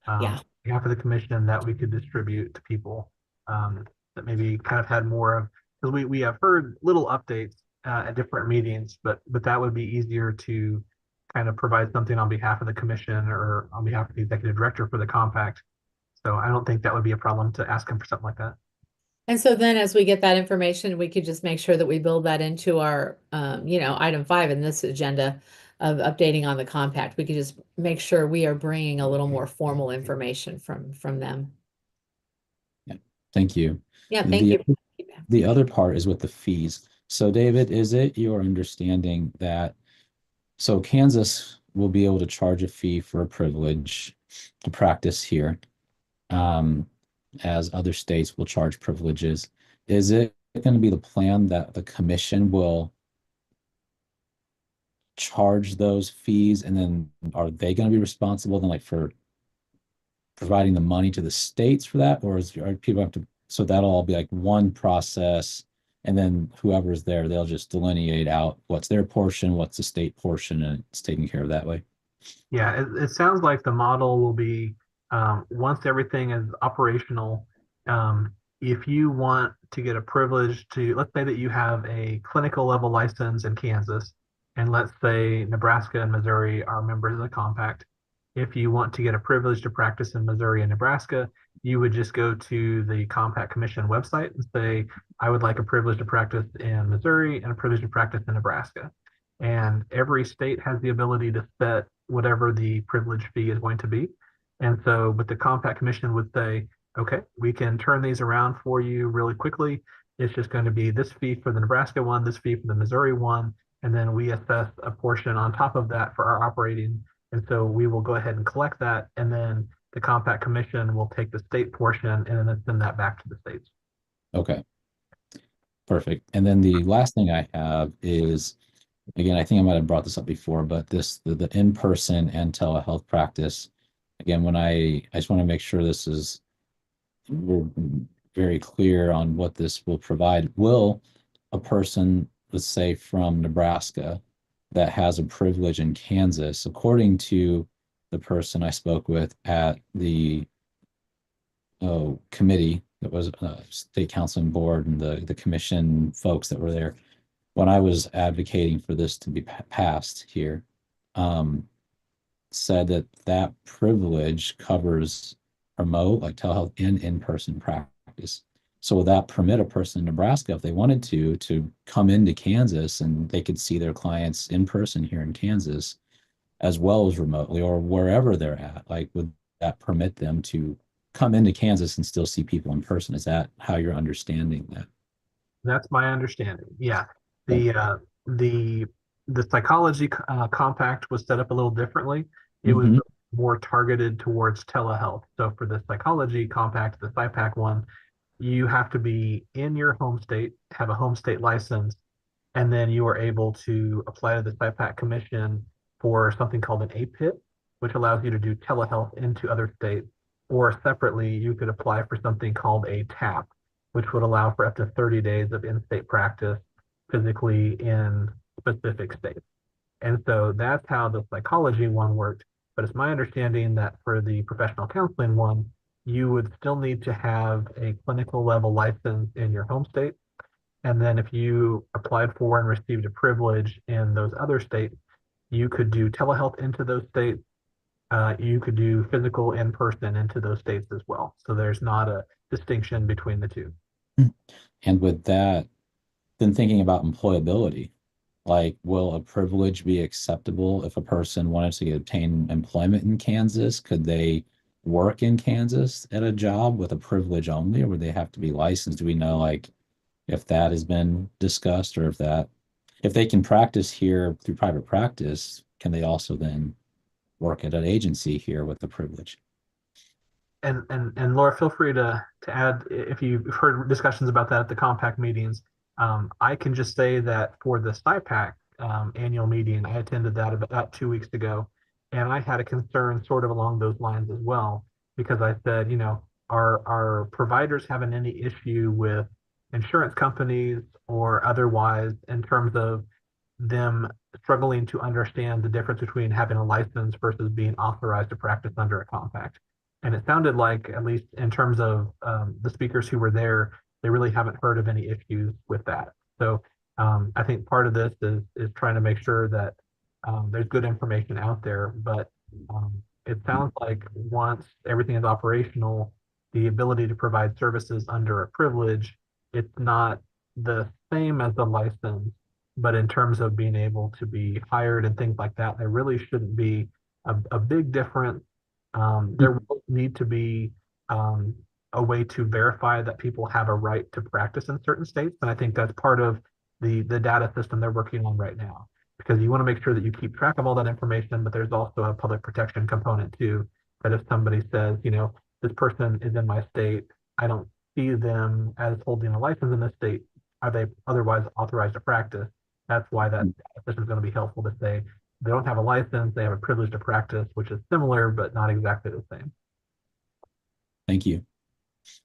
Yeah. on behalf of the commission that we could distribute to people that maybe kind of had more of, because we have heard little updates at different meetings, but that would be easier to kind of provide something on behalf of the commission or on behalf of the executive director for the compact. So I don't think that would be a problem to ask him for something like that. And so then as we get that information, we could just make sure that we build that into our, item 5 in this agenda of updating on the compact. We could just make sure we are bringing a little more formal information from them. Yeah, thank you. Yeah, thank you. The other part is with the fees. So David, is it your understanding that, so Kansas will be able to charge a fee for a privilege to practice here, as other states will charge privileges. Is it going to be the plan that the commission will charge those fees, and then are they going to be responsible then, like, for providing the money to the states for that, or are people have to, so that'll all be like one process, and then whoever's there, they'll just delineate out what's their portion, what's the state portion, and it's taken care of that way? Yeah, it sounds like the model will be once everything is operational, if you want to get a privilege to, let's say that you have a clinical level license in Kansas, and let's say Nebraska and Missouri are members of the compact. If you want to get a privilege to practice in Missouri and Nebraska, you would just go to the Compact Commission website and say, I would like a privilege to practice in Missouri and a privilege to practice in Nebraska. And every state has the ability to set whatever the privilege fee is going to be. And so, but the Compact Commission would say, okay, we can turn these around for you really quickly. It's just going to be this fee for the Nebraska one, this fee for the Missouri one, and then we assess a portion on top of that for our operating. And so we will go ahead and collect that, and then the Compact Commission will take the state portion and then send that back to the states. Okay. Perfect. And then the last thing I have is, again, I think I might have brought this up before, but the in-person and telehealth practice. Again, I just want to make sure we're very clear on what this will provide. Will a person, let's say from Nebraska, that has a privilege in Kansas, according to the person I spoke with at the committee that was state council and board, and the commission folks that were there when I was advocating for this to be passed here, said that privilege covers remote, like telehealth, and in-person practice. So would that permit a person in Nebraska, if they wanted to come into Kansas and they could see their clients in person here in Kansas, as well as remotely or wherever they're at? Like, would that permit them to come into Kansas and still see people in person? Is that how you're understanding that? That's my understanding. Yeah. The psychology compact was set up a little differently. It was more targeted towards telehealth. So for the psychology compact, the SciPac one, you have to be in your home state, have a home state license, and then you are able to apply to the SciPac Commission for something called an APIT, which allows you to do telehealth into other states. Or separately, you could apply for something called a TAP, which would allow for up to 30 days of in-state practice physically in specific states. And so that's how the psychology one worked. But it's my understanding that for the professional counseling one, you would still need to have a clinical level license in your home state. And then if you applied for and received a privilege in those other states, you could do telehealth into those states. You could do physical in person into those states as well. So there's not a distinction between the two. And with that, then thinking about employability, like, will a privilege be acceptable if a person wanted to obtain employment in Kansas? Could they work in Kansas at a job with a privilege only, or would they have to be licensed? Do we know, like, if that has been discussed, or if they can practice here through private practice, can they also then work at an agency here with the privilege? And Laura, feel free to add if you've heard discussions about that at the compact meetings. I can just say that for the SIPAC annual meeting, I attended that about 2 weeks ago, and I had a concern sort of along those lines as well, because I said, are providers having any issue with insurance companies or otherwise in terms of them struggling to understand the difference between having a license versus being authorized to practice under a compact? And it sounded like, at least in terms of the speakers who were there, they really haven't heard of any issues with that. So I think part of this is trying to make sure that there's good information out there. But it sounds like once everything is operational, the ability to provide services under a privilege, it's not the same as the license, but in terms of being able to be hired and things like that, there really shouldn't be a big difference. There will need to be a way to verify that people have a right to practice in certain states. And I think that's part of the data system they're working on right now, because you want to make sure that you keep track of all that information, but there's also a public protection component too, that if somebody says, this person is in my state, I don't see them as holding a license in this state, are they otherwise authorized to practice? That's why that system is going to be helpful to say they don't have a license, they have a privilege to practice, which is similar, but not exactly the same. Thank you.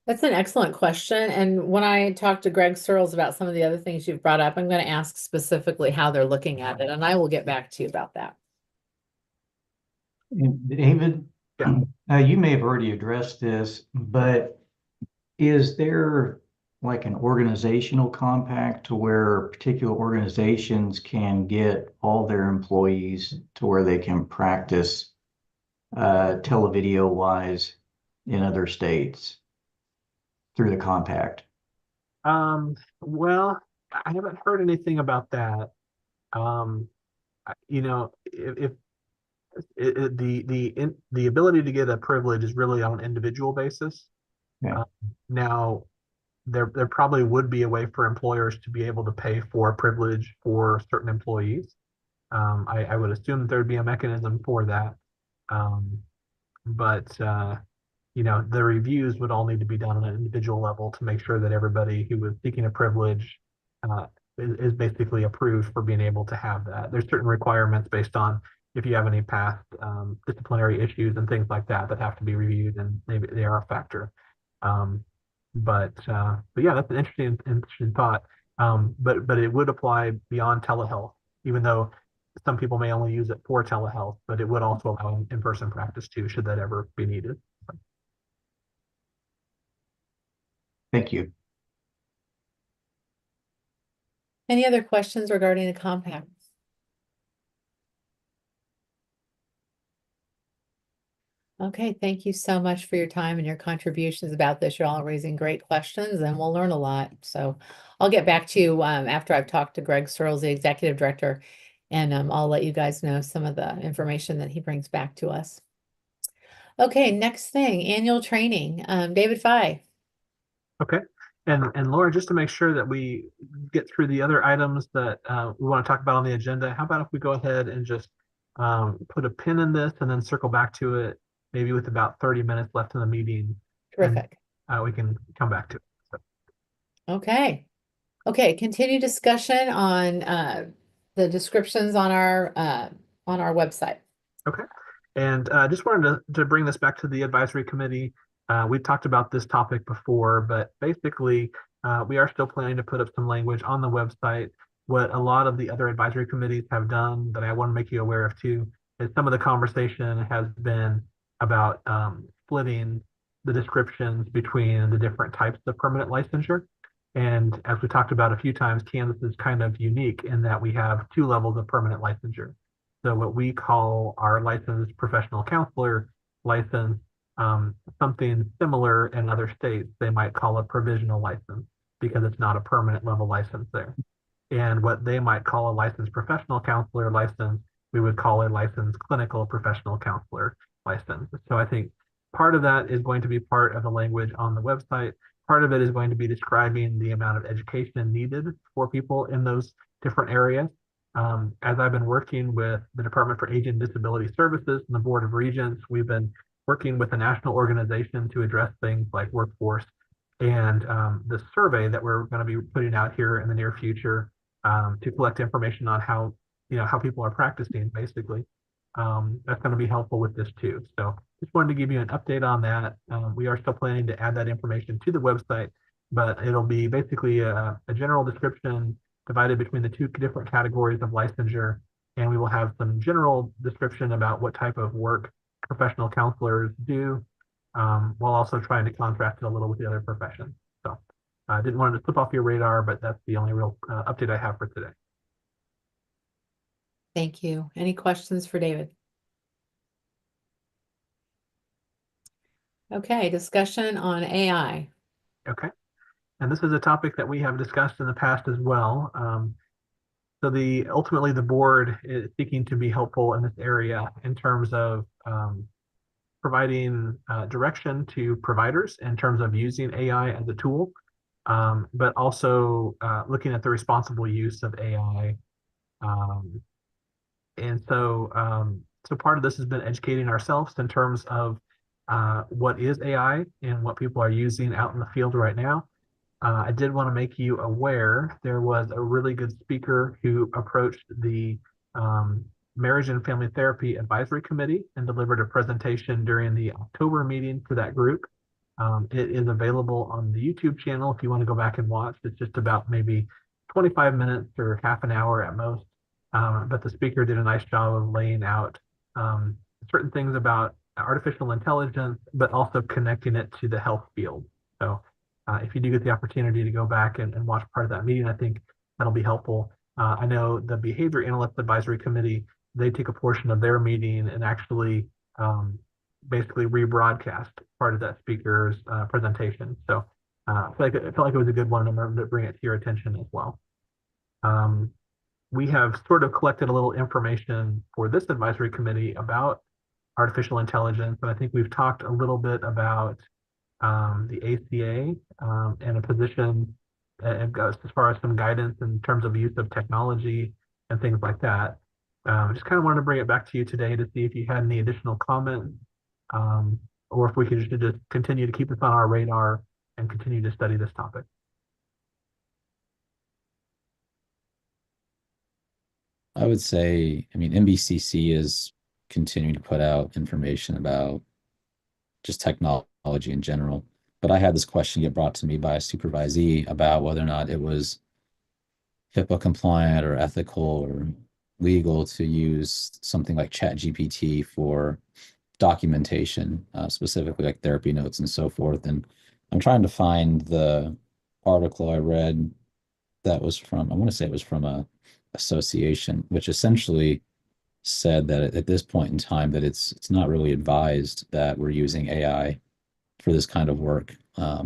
That's an excellent question. And when I talked to Greg Searles about some of the other things you've brought up, I'm going to ask specifically how they're looking at it, and I will get back to you about that. And David, Yeah. you may have already addressed this, but is there like an organizational compact to where particular organizations can get all their employees to where they can practice televideo wise in other states through the compact? Well, I haven't heard anything about that. If the ability to get a privilege is really on an individual basis. Yeah. Now, there probably would be a way for employers to be able to pay for a privilege for certain employees. I would assume that there'd be a mechanism for that. But the reviews would all need to be done on an individual level to make sure that everybody who was seeking a privilege is basically approved for being able to have that. There's certain requirements based on if you have any past disciplinary issues and things like that have to be reviewed, and maybe they are a factor. But yeah, that's an interesting thought. But it would apply beyond telehealth, even though some people may only use it for telehealth, but it would also allow in-person practice too, should that ever be needed. Thank you. Any other questions regarding the compact? Okay, thank you so much for your time and your contributions about this. You're all raising great questions, and we'll learn a lot. So I'll get back to you after I've talked to Greg Searles, the executive director, and I'll let you guys know some of the information that he brings back to us. Okay, next thing, annual training. David Fye. Okay. And Laura, just to make sure that we get through the other items that we want to talk about on the agenda, how about if we go ahead and just put a pin in this and then circle back to it, maybe with about 30 minutes left in the meeting. Terrific. And we can come back to it. So. Okay. Okay, continue discussion on the descriptions on our website. Okay. And just wanted to bring this back to the advisory committee. We talked about this topic before, but basically we are still planning to put up some language on the website. What a lot of the other advisory committees have done that I want to make you aware of too is some of the conversation has been about splitting the descriptions between the different types of permanent licensure. And as we talked about a few times, Kansas is kind of unique in that we have two levels of permanent licensure. So what we call our licensed professional counselor license, something similar in other states, they might call a provisional license because it's not a permanent level license there. And what they might call a licensed professional counselor license, we would call a licensed clinical professional counselor license. So I think part of that is going to be part of the language on the website. Part of it is going to be describing the amount of education needed for people in those different areas. As I've been working with the Department for Aging and Disability Services and the Board of Regents, we've been working with a national organization to address things like workforce. And the survey that we're going to be putting out here in the near future to collect information on how people are practicing, basically. That's going to be helpful with this too. So just wanted to give you an update on that. We are still planning to add that information to the website, but it'll be basically a general description divided between the two different categories of licensure. And we will have some general description about what type of work professional counselors do, while also trying to contrast it a little with the other professions. So I didn't want it to slip off your radar, but that's the only real update I have for today. Thank you. Any questions for David? Okay, discussion on AI. Okay. And this is a topic that we have discussed in the past as well. So ultimately the board is seeking to be helpful in this area in terms of providing direction to providers in terms of using AI as a tool, but also looking at the responsible use of AI. And so part of this has been educating ourselves in terms of what is AI and what people are using out in the field right now. I did want to make you aware there was a really good speaker who approached the Marriage and Family Therapy Advisory Committee and delivered a presentation during the October meeting for that group. It is available on the YouTube channel if you want to go back and watch. It's just about maybe 25 minutes or half an hour at most. But the speaker did a nice job of laying out certain things about artificial intelligence, but also connecting it to the health field. So if you do get the opportunity to go back and watch part of that meeting, I think that'll be helpful. I know the Behavior Analyst Advisory Committee, they take a portion of their meeting and actually basically rebroadcast part of that speaker's presentation. So I felt like it was a good one, and I'm going to bring it to your attention as well. We have sort of collected a little information for this advisory committee about artificial intelligence, and I think we've talked a little bit about the ACA and a position as far as some guidance in terms of use of technology and things like that. Just kind of wanted to bring it back to you today to see if you had any additional comments, or if we could just continue to keep this on our radar and continue to study this topic. I would say, I mean, NBCC is continuing to put out information about just technology in general. But I had this question get brought to me by a supervisee about whether or not it was HIPAA compliant or ethical or legal to use something like ChatGPT for documentation, specifically like therapy notes and so forth. And I'm trying to find the article I read that was from, I want to say it was from a association, which essentially said that at this point in time that it's not really advised that we're using AI for this kind of work,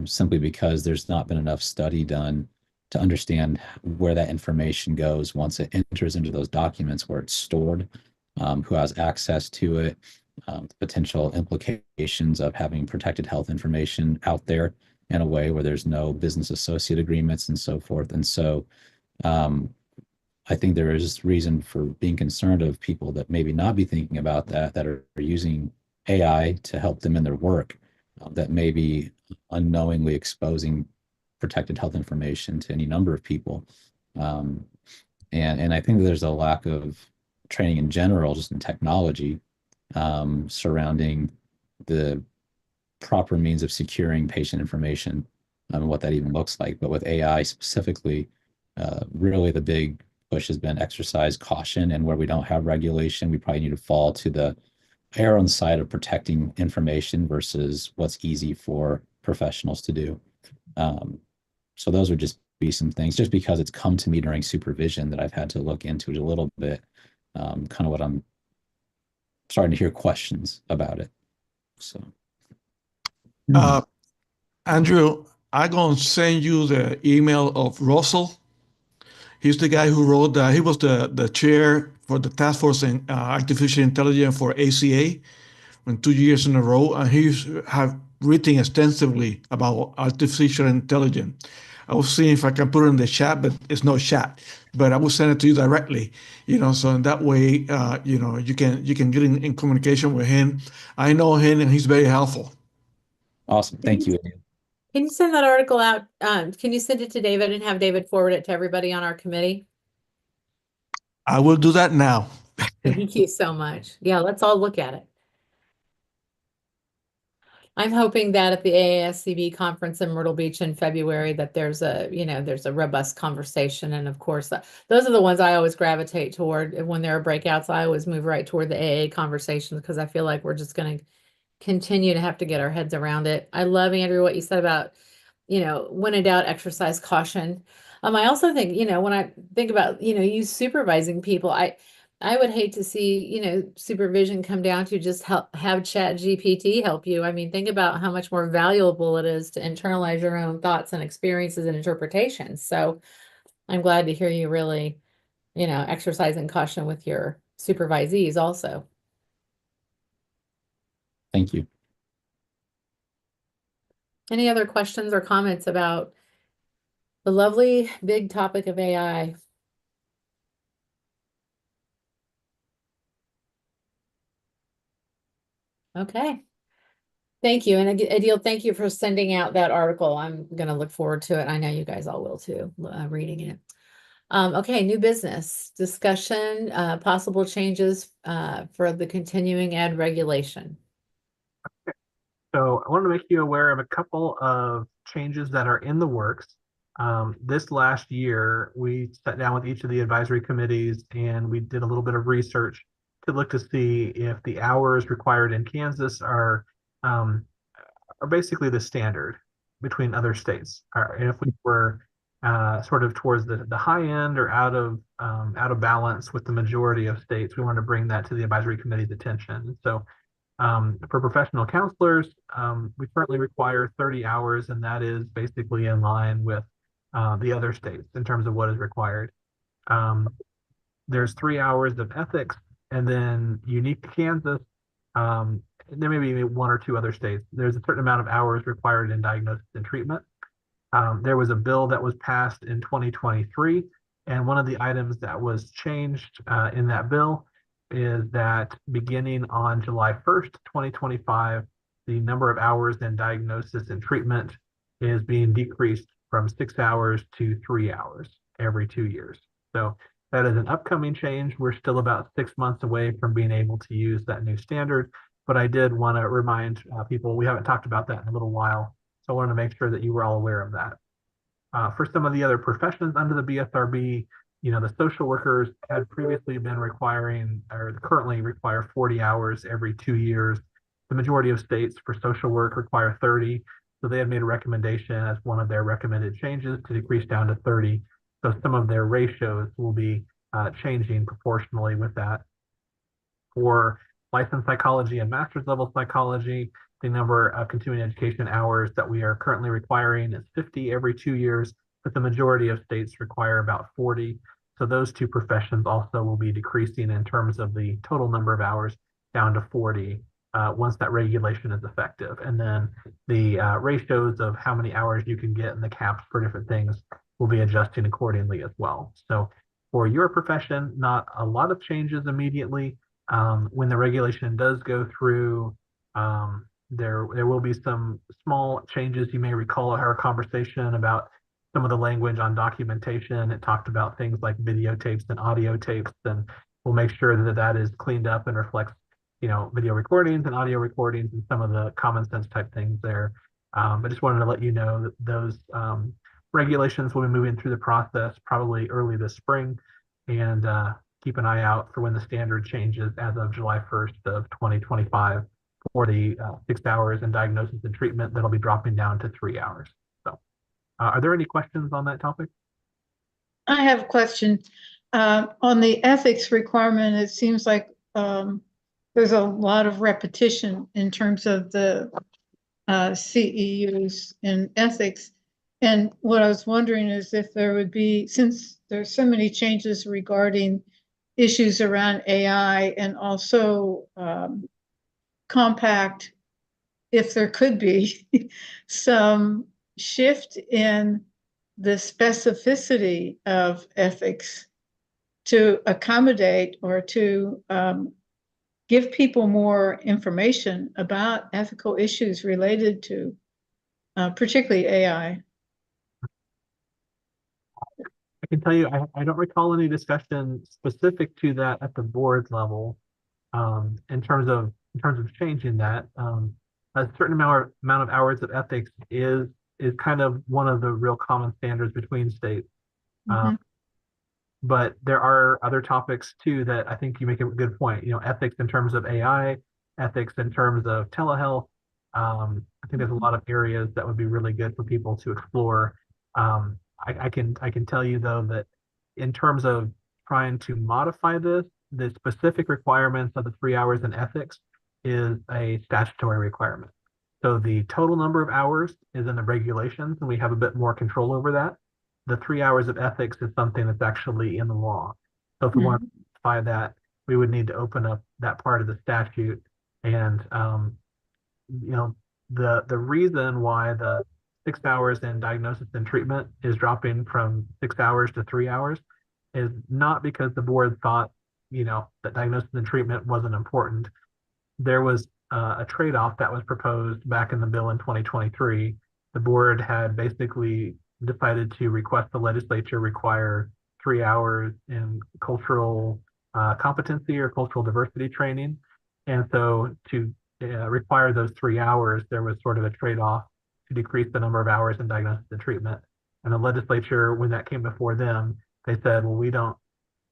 simply because there's not been enough study done to understand where that information goes once it enters into those documents, where it's stored, who has access to it, potential implications of having protected health information out there in a way where there's no business associate agreements and so forth. And so I think there is reason for being concerned of people that maybe not be thinking about that are using AI to help them in their work, that may be unknowingly exposing protected health information to any number of people. And I think there's a lack of training in general, just in technology, surrounding the proper means of securing patient information and what that even looks like. But with AI specifically, really the big push has been exercise caution, and where we don't have regulation, we probably need to fall to the err on the side of protecting information versus what's easy for professionals to do. So those would just be some things, just because it's come to me during supervision that I've had to look into it a little bit. Kind of what I'm starting to hear questions about it. So, Andrew, I'm going to send you the email of Russell. He's the guy who wrote, he was the chair for the task force in artificial intelligence for ACA in 2 years in a row. And he's have written extensively about artificial intelligence. I was seeing if I can put it in the chat, but it's no chat. But I will send it to you directly, so in that way, you can get in communication with him. I know him and he's very helpful. awesome. Thank you. Can you send that article out? Can you send it to David and have David forward it to everybody on our committee? I will do that now. Thank you so much. Yeah, let's all look at it. I'm hoping that at the AASCB conference in Myrtle Beach in February that there's a robust conversation. And of course, those are the ones I always gravitate toward. When there are breakouts, I always move right toward the AA conversations because I feel like we're just going to continue to have to get our heads around it. I love, Andrew, what you said about, when in doubt, exercise caution. I also think, when I think about, you supervising people, I would hate to see, supervision come down to just have Chat GPT help you. I mean, think about how much more valuable it is to internalize your own thoughts and experiences and interpretations. So I'm glad to hear you really, exercising caution with your supervisees also. Thank you. Any other questions or comments about the lovely big topic of AI? Okay. Thank you. And Adil, thank you for sending out that article. I'm going to look forward to it. I know you guys all will too, reading it. Okay, new business discussion, possible changes for the continuing ed regulation. So I wanted to make you aware of a couple of changes that are in the works. This last year, we sat down with each of the advisory committees and we did a little bit of research to look to see if the hours required in Kansas are basically the standard between other states. And if we were sort of towards the high end or out of balance with the majority of states, we want to bring that to the advisory committee's attention. So for professional counselors, we currently require 30 hours, and that is basically in line with the other states in terms of what is required. There's 3 hours of ethics, and then unique to Kansas, there may be 1 or 2 other states. There's a certain amount of hours required in diagnosis and treatment. There was a bill that was passed in 2023, and one of the items that was changed in that bill is that beginning on July 1st, 2025, the number of hours in diagnosis and treatment is being decreased from 6 hours to 3 hours every 2 years. So that is an upcoming change. We're still about 6 months away from being able to use that new standard, but I did want to remind people, we haven't talked about that in a little while, so I wanted to make sure that you were all aware of that. For some of the other professions under the BSRB, the social workers had previously been requiring, or currently require 40 hours every 2 years. The majority of states for social work require 30. So they had made a recommendation as one of their recommended changes to decrease down to 30. So some of their ratios will be changing proportionally with that. For licensed psychology and master's level psychology, the number of continuing education hours that we are currently requiring is 50 every 2 years, but the majority of states require about 40. So those two professions also will be decreasing in terms of the total number of hours down to 40 once that regulation is effective. And then the ratios of how many hours you can get and the caps for different things will be adjusting accordingly as well. So for your profession, not a lot of changes immediately. When the regulation does go through, there will be some small changes. You may recall our conversation about some of the language on documentation. It talked about things like videotapes and audio tapes, and we'll make sure that that is cleaned up and reflects, video recordings and audio recordings and some of the common sense type things there. But just wanted to let you know that those regulations will be moving through the process probably early this spring. and keep an eye out for when the standard changes as of July 1st of 2025 for the 6 hours in diagnosis and treatment that'll be dropping down to 3 hours. So are there any questions on that topic? I have a question. On the ethics requirement, it seems like there's a lot of repetition in terms of the CEUs in ethics. And what I was wondering is if there would be, since there's so many changes regarding issues around AI and also compact, if there could be some shift in the specificity of ethics to accommodate or to give people more information about ethical issues related to particularly AI. I can tell you, I don't recall any discussion specific to that at the board level in terms of changing that. A certain amount of hours of ethics is kind of one of the real common standards between states. But there are other topics too that I think you make a good point. You know, ethics in terms of AI, ethics in terms of telehealth. I think there's a lot of areas that would be really good for people to explore. I can tell you though that in terms of trying to modify this, the specific requirements of the 3 hours in ethics is a statutory requirement. So the total number of hours is in the regulations, and we have a bit more control over that. The 3 hours of ethics is something that's actually in the law. So if we want to modify that, we would need to open up that part of the statute. And you know, the reason why the 6 hours in diagnosis and treatment is dropping from 6 hours to 3 hours is not because the board thought, you know, that diagnosis and treatment wasn't important. There was a trade-off that was proposed back in the bill in 2023. The board had basically decided to request the legislature require 3 hours in cultural competency or cultural diversity training. And so to require those 3 hours, there was sort of a trade-off to decrease the number of hours in diagnosis and treatment. And the legislature, when that came before them, they said, well, we don't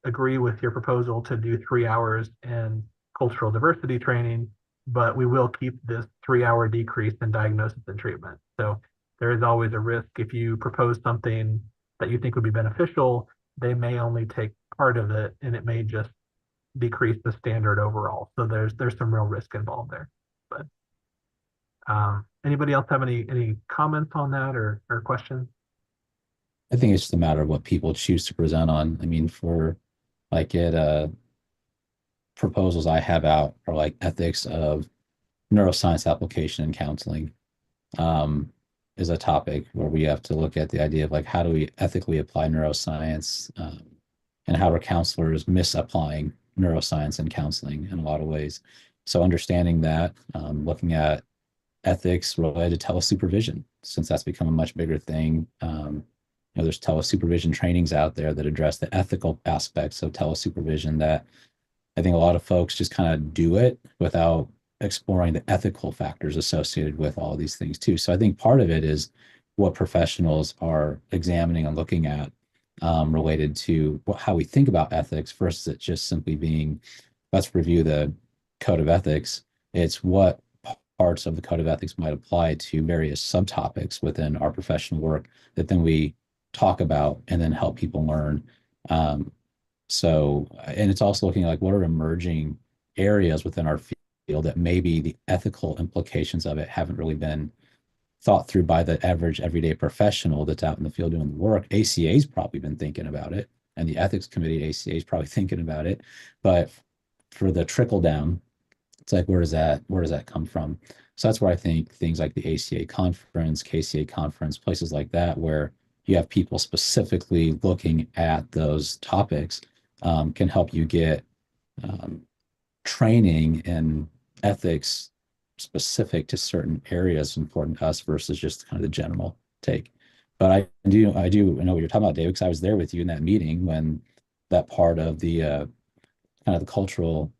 agree with your proposal to do 3 hours in cultural diversity training, but we will keep this 3 hour decrease in diagnosis and treatment. So there is always a risk if you propose something that you think would be beneficial, they may only take part of it and it may just decrease the standard overall. So there's some real risk involved there. But anybody else have any comments on that or questions? I think it's just a matter of what people choose to present on. I mean, for like proposals I have out are like ethics of neuroscience application in counseling is a topic where we have to look at the idea of like how do we ethically apply neuroscience and how are counselors misapplying neuroscience in counseling in a lot of ways. So understanding that, looking at ethics related to telesupervision, since that's become a much bigger thing. You know, there's telesupervision trainings out there that address the ethical aspects of telesupervision that I think a lot of folks just kind of do it without exploring the ethical factors associated with all these things too. So I think part of it is what professionals are examining and looking at related to how we think about ethics versus it just simply being, let's review the code of ethics. It's what parts of the code of ethics might apply to various subtopics within our professional work that then we talk about and then help people learn. So, and it's also looking like what are emerging areas within our field that maybe the ethical implications of it haven't really been thought through by the average everyday professional that's out in the field doing the work. ACA's probably been thinking about it, and the ethics committee at ACA is probably thinking about it. But for the trickle down, it's like, where does that come from? So that's where I think things like the ACA conference, KCA conference, places like that, where you have people specifically looking at those topics, can help you get training in ethics specific to certain areas important to us versus just kind of the general take. But I do know what you're talking about, David, because I was there with you in that meeting when that part of the kind of the cultural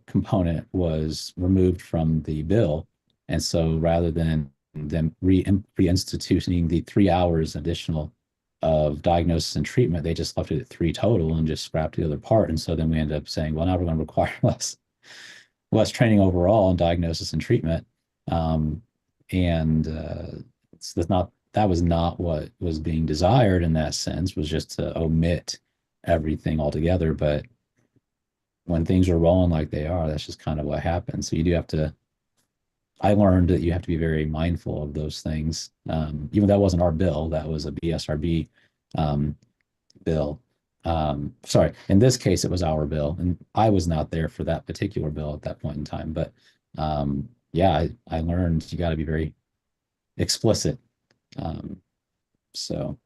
component was removed from the bill. And so rather than them reinstituting the 3 hours additional of diagnosis and treatment, they just left it at 3 total and just scrapped the other part. And so then we ended up saying, well, now we're going to require less training overall in diagnosis and treatment. That's not, that was not what was being desired in that sense, was just to omit everything altogether. But when things are rolling like they are, that's just kind of what happens. So you do have to, I learned that you have to be very mindful of those things. Even that wasn't our bill, that was a BSRB bill. Sorry, in this case, it was our bill, and I was not there for that particular bill at that point in time. But yeah, I learned you got to be very explicit. So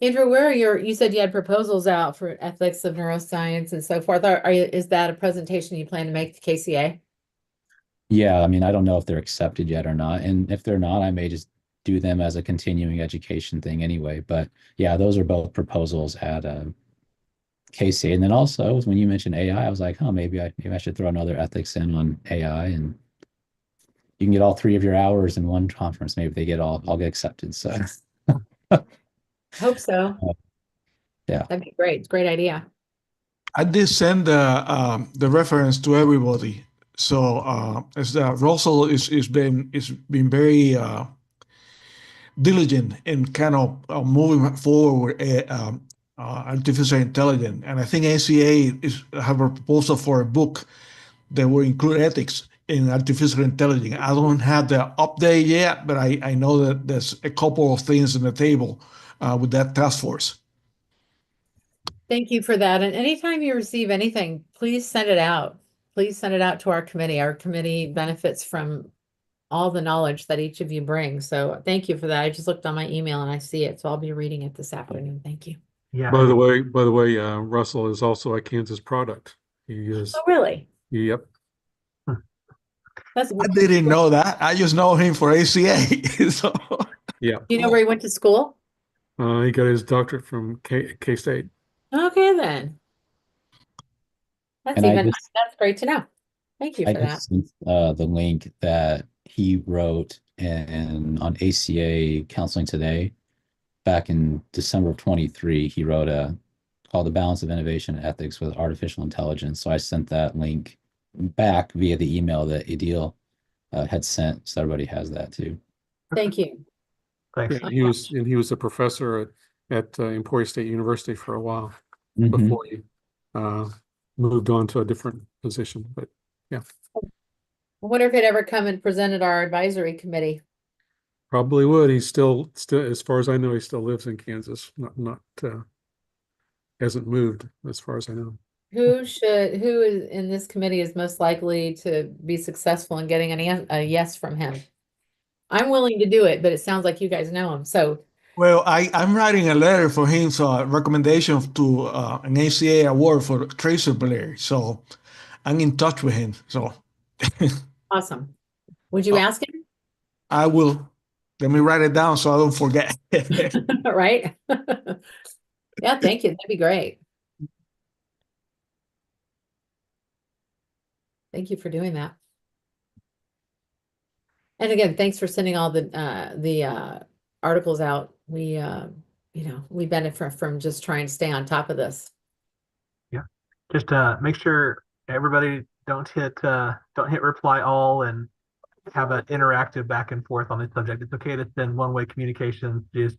Andrew, where are you said you had proposals out for ethics of neuroscience and so forth. Is that a presentation you plan to make to KCA? yeah, I mean, I don't know if they're accepted yet or not. And if they're not, I may just do them as a continuing education thing anyway. But yeah, those are both proposals at KCA. And then also when you mentioned AI, I was like, oh, maybe I should throw another ethics in on AI, and you can get all 3 of your hours in one conference. Maybe they all get accepted. So Hope so. yeah. That'd be great. It's a great idea. I did send the reference to everybody. So as Russell is been very diligent in kind of moving forward with artificial intelligence, and I think ACA have a proposal for a book that will include ethics in artificial intelligence. I don't have the update yet, but I know that there's a couple of things on the table with that task force. Thank you for that. And anytime you receive anything, please send it out. Please send it out to our committee. Our committee benefits from all the knowledge that each of you brings. So thank you for that. I just looked on my email and I see it. So I'll be reading it this afternoon. Thank you. Yeah. By the way, Russell is also a Kansas product. He is. Oh, really? Yep. That's I didn't know that. I just know him for ACA. So Yeah. Do you know where he went to school? He got his doctorate from K-State. Okay, then. And That's great to know. Thank you I for that. just sent the link that he wrote on ACA Counseling Today back in December of 23. He wrote called The Balance of Innovation and Ethics with Artificial Intelligence. So I sent that link back via the email that Adil had sent, so everybody has that too. Thank you. Thanks. Yeah, he was a professor at Emporia State University for a while Mhm. before he moved on to a different position. But yeah, I wonder if he'd ever come and present at our advisory committee. probably would. He's still, as far as I know, he still lives in Kansas. Not hasn't moved, as far as I know. Who is in this committee is most likely to be successful in getting a yes from him? I'm willing to do it, but it sounds like you guys know him. So well, I'm writing a letter for him, so a recommendation to an ACA award for Tracer Blair. So I'm in touch with him. So awesome. Would you ask him? I will. Let me write it down so I don't forget. Right? Yeah, thank you. That'd be great. Thank you for doing that. And again, thanks for sending all the articles out. We we benefit from just trying to stay on top of this. Yeah. Just make sure everybody don't hit reply all and have an interactive back and forth on this subject. It's okay to send one-way communications. You just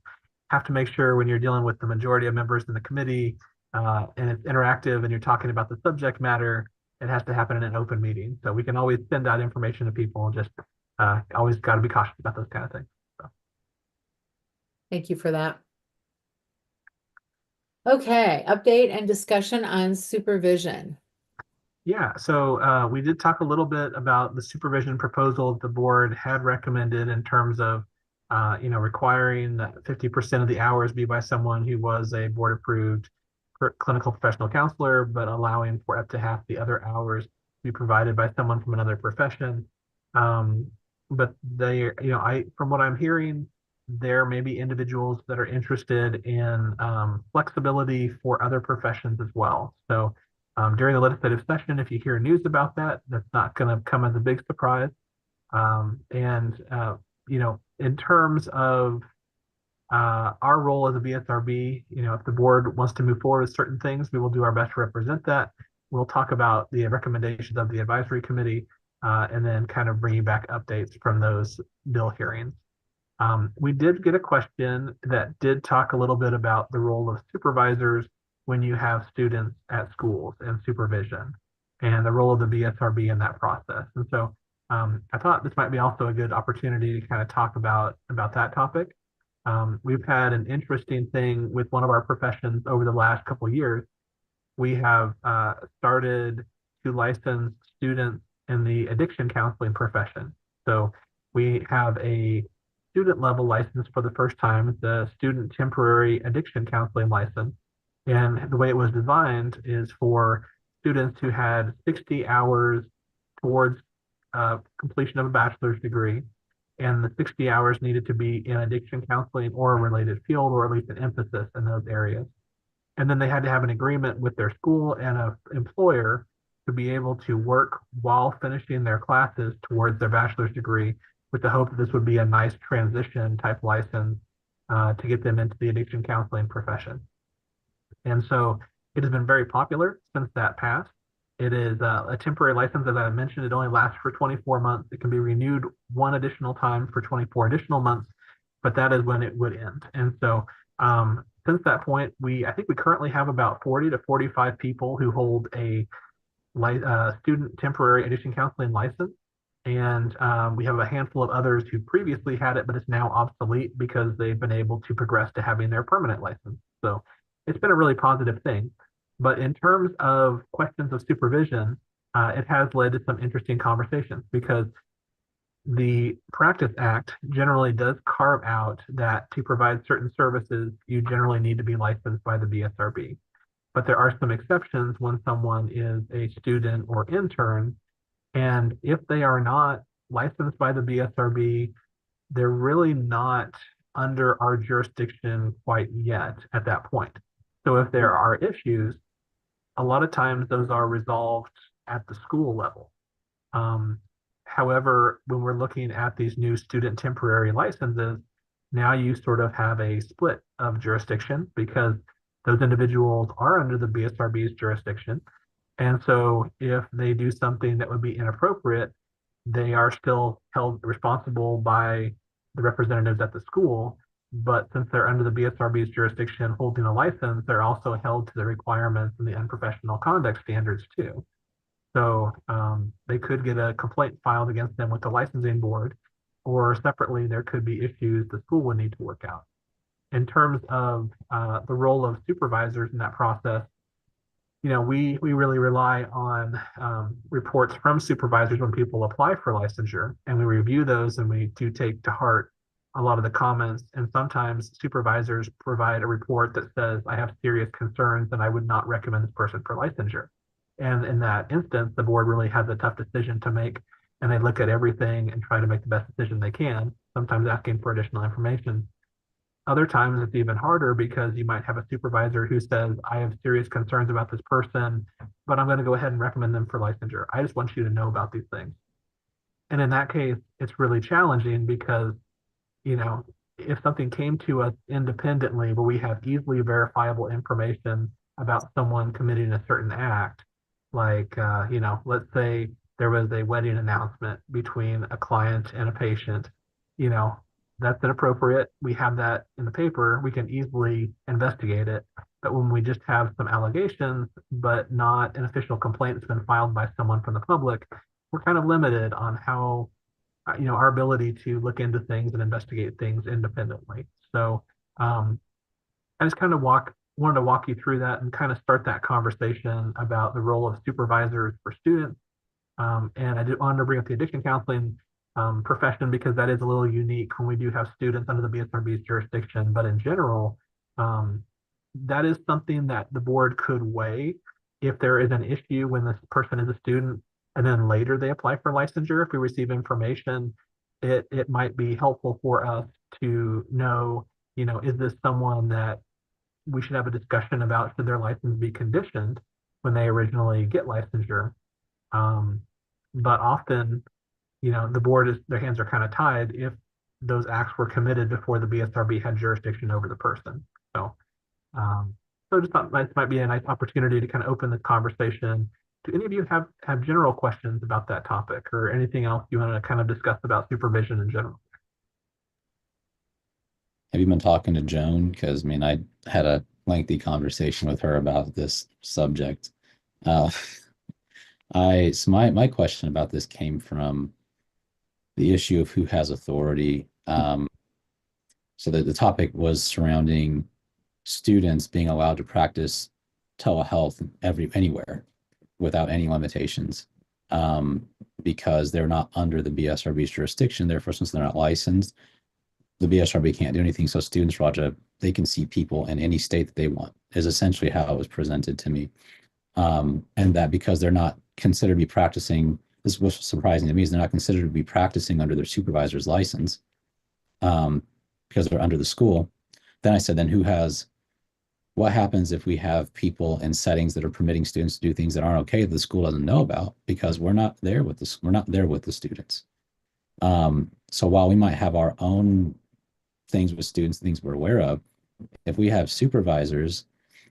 have to make sure when you're dealing with the majority of members in the committee and it's interactive and you're talking about the subject matter, it has to happen in an open meeting. So we can always send out information to people, just always got to be cautious about those kind of things. So. Thank you for that. Okay, update and discussion on supervision. Yeah, so we did talk a little bit about the supervision proposal the board had recommended in terms of, requiring that 50% of the hours be by someone who was a board-approved clinical professional counselor, but allowing for up to half the other hours to be provided by someone from another profession. But they, from what I'm hearing, there may be individuals that are interested in flexibility for other professions as well. So during the legislative session, if you hear news about that, that's not going to come as a big surprise. in terms of our role as a BSRB, if the board wants to move forward with certain things, we will do our best to represent that. We'll talk about the recommendations of the advisory committee, and then kind of bring you back updates from those bill hearings. We did get a question that did talk a little bit about the role of supervisors when you have students at schools and supervision, and the role of the BSRB in that process. And so I thought this might be also a good opportunity to kind of talk about that topic. We've had an interesting thing with one of our professions over the last couple of years. We have started to license students in the addiction counseling profession. So we have a student level license for the first time, the student temporary addiction counseling license. And the way it was designed is for students who had 60 hours towards completion of a bachelor's degree, and the 60 hours needed to be in addiction counseling or a related field, or at least an emphasis in those areas. And then they had to have an agreement with their school and an employer to be able to work while finishing their classes towards their bachelor's degree, with the hope that this would be a nice transition type license to get them into the addiction counseling profession. And so it has been very popular since that passed. It is a temporary license, as I mentioned. It only lasts for 24 months. It can be renewed one additional time for 24 additional months, but that is when it would end. And so since that point, I think we currently have about 40 to 45 people who hold a student temporary addiction counseling license. And we have a handful of others who previously had it, but it's now obsolete because they've been able to progress to having their permanent license. So it's been a really positive thing. But in terms of questions of supervision, it has led to some interesting conversations, because the Practice Act generally does carve out that to provide certain services, you generally need to be licensed by the BSRB. But there are some exceptions when someone is a student or intern, and if they are not licensed by the BSRB, they're really not under our jurisdiction quite yet at that point. So if there are issues, a lot of times those are resolved at the school level. However, when we're looking at these new student temporary licenses, now you sort of have a split of jurisdiction, because those individuals are under the BSRB's jurisdiction. And so if they do something that would be inappropriate, they are still held responsible by the representatives at the school. But since they're under the BSRB's jurisdiction holding a license, they're also held to the requirements and the unprofessional conduct standards too. So they could get a complaint filed against them with the licensing board, or separately, there could be issues the school would need to work out. In terms of the role of supervisors in that process, we really rely on reports from supervisors when people apply for licensure, and we review those, and we do take to heart a lot of the comments. And sometimes supervisors provide a report that says, I have serious concerns and I would not recommend this person for licensure. And in that instance, the board really has a tough decision to make, and they look at everything and try to make the best decision they can, sometimes asking for additional information. Other times it's even harder, because you might have a supervisor who says, I have serious concerns about this person, but I'm going to go ahead and recommend them for licensure. I just want you to know about these things. And in that case, it's really challenging, because, if something came to us independently where we have easily verifiable information about someone committing a certain act, like, let's say there was a wedding announcement between a client and a patient, that's inappropriate. We have that in the paper. We can easily investigate it. But when we just have some allegations, but not an official complaint that's been filed by someone from the public, we're kind of limited on how, our ability to look into things and investigate things independently. So I just kind of wanted to walk you through that and kind of start that conversation about the role of supervisors for students. And I did want to bring up the addiction counseling profession, because that is a little unique when we do have students under the BSRB's jurisdiction. But in general, that is something that the board could weigh if there is an issue when this person is a student and then later they apply for licensure. If we receive information, it might be helpful for us to know, is this someone that we should have a discussion about? Should their license be conditioned when they originally get licensure? But often, the board their hands are kind of tied. If those acts were committed before the BSRB had jurisdiction over the person. So, so just thought this might be a nice opportunity to kind of open the conversation. Do any of you have general questions about that topic or anything else you want to kind of discuss about supervision in general? Have you been talking to Joan? Because I mean, I had a lengthy conversation with her about this subject. Uh, so my question about this came from the issue of who has authority. So the topic was surrounding students being allowed to practice telehealth anywhere without any limitations, because they're not under the BSRB's jurisdiction. Therefore, since they're not licensed, the BSRB can't do anything. So students, Raja, they can see people in any state that they want, is essentially how it was presented to me. And that because they're not considered to be practicing, this was surprising to me, is they're not considered to be practicing under their supervisor's license, because they're under the school. Then I said, then what happens if we have people in settings that are permitting students to do things that aren't okay that the school doesn't know about because we're not there with the students. So while we might have our own things with students, things we're aware of, if we have supervisors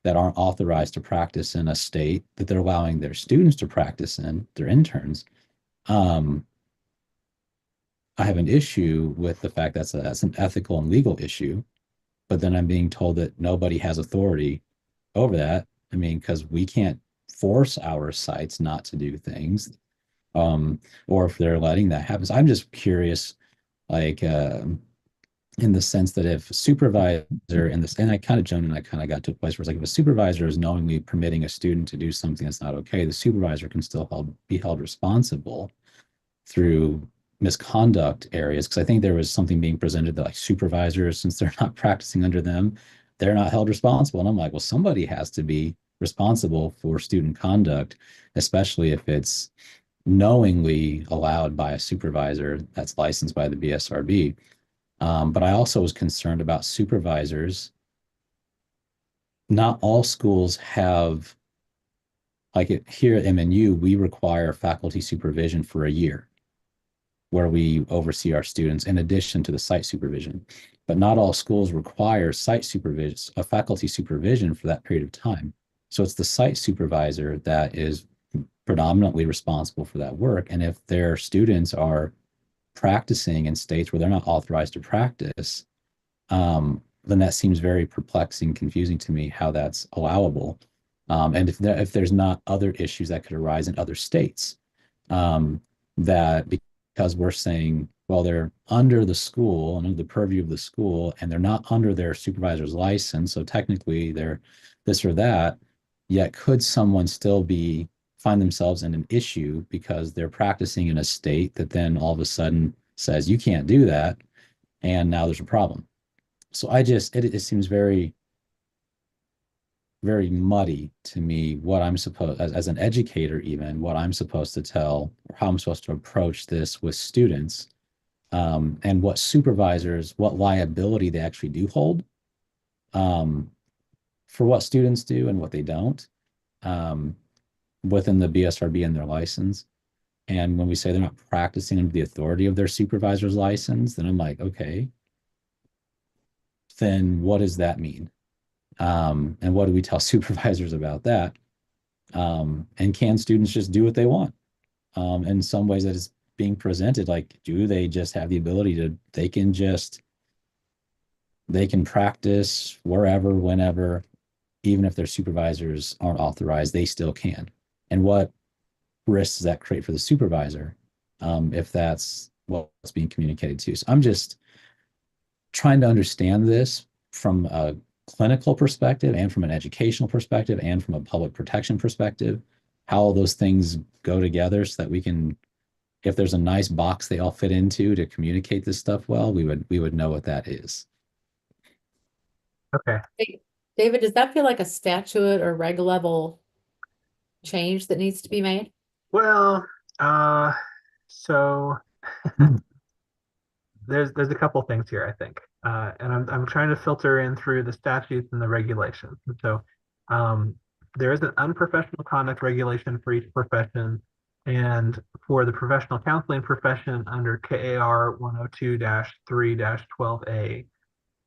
that aren't authorized to practice in a state that they're allowing their students to practice in, their interns, I have an issue with the fact that's an ethical and legal issue, but then I'm being told that nobody has authority over that. I mean, because we can't force our sites not to do things, or if they're letting that happen. So I'm just curious, like, in the sense that if a supervisor in this, and Joan and I kind of got to a place where it's like, if a supervisor is knowingly permitting a student to do something that's not okay, the supervisor can still be held responsible through misconduct areas. Because I think there was something being presented that like supervisors, since they're not practicing under them, they're not held responsible. And I'm like, well, somebody has to be responsible for student conduct, especially if it's knowingly allowed by a supervisor that's licensed by the BSRB. But I also was concerned about supervisors. Not all schools have, like here at MNU, we require faculty supervision for a year where we oversee our students in addition to the site supervision. But not all schools require site supervision, faculty supervision for that period of time. So it's the site supervisor that is predominantly responsible for that work. And if their students are practicing in states where they're not authorized to practice, then that seems very perplexing, confusing to me how that's allowable. And if there's not other issues that could arise in other states, that because we're saying, well, they're under the school, under the purview of the school, and they're not under their supervisor's license, so technically they're this or that, yet could someone still find themselves in an issue because they're practicing in a state that then all of a sudden says you can't do that, and now there's a problem. So it seems very, very muddy to me what I'm supposed, as an educator even, what I'm supposed to tell or how I'm supposed to approach this with students, and what supervisors, what liability they actually do hold, for what students do and what they don't, within the BSRB and their license. And when we say they're not practicing under the authority of their supervisor's license, then I'm like, okay, then what does that mean? And what do we tell supervisors about that? And can students just do what they want? In some ways that is being presented, like, do they just have the ability to, they can practice wherever, whenever, even if their supervisors aren't authorized, they still can. And what risks does that create for the supervisor, if that's what's being communicated to? So I'm just trying to understand this from a clinical perspective and from an educational perspective and from a public protection perspective, how all those things go together so that we can, if there's a nice box they all fit into to communicate this stuff well, we would know what that is. Okay. Hey, David, does that feel like a statute or reg level change that needs to be made? Well, so there's a couple things here, I think, and I'm trying to filter in through the statutes and the regulations. And so there is an unprofessional conduct regulation for each profession, And for the professional counseling profession under KAR 102-3-12A,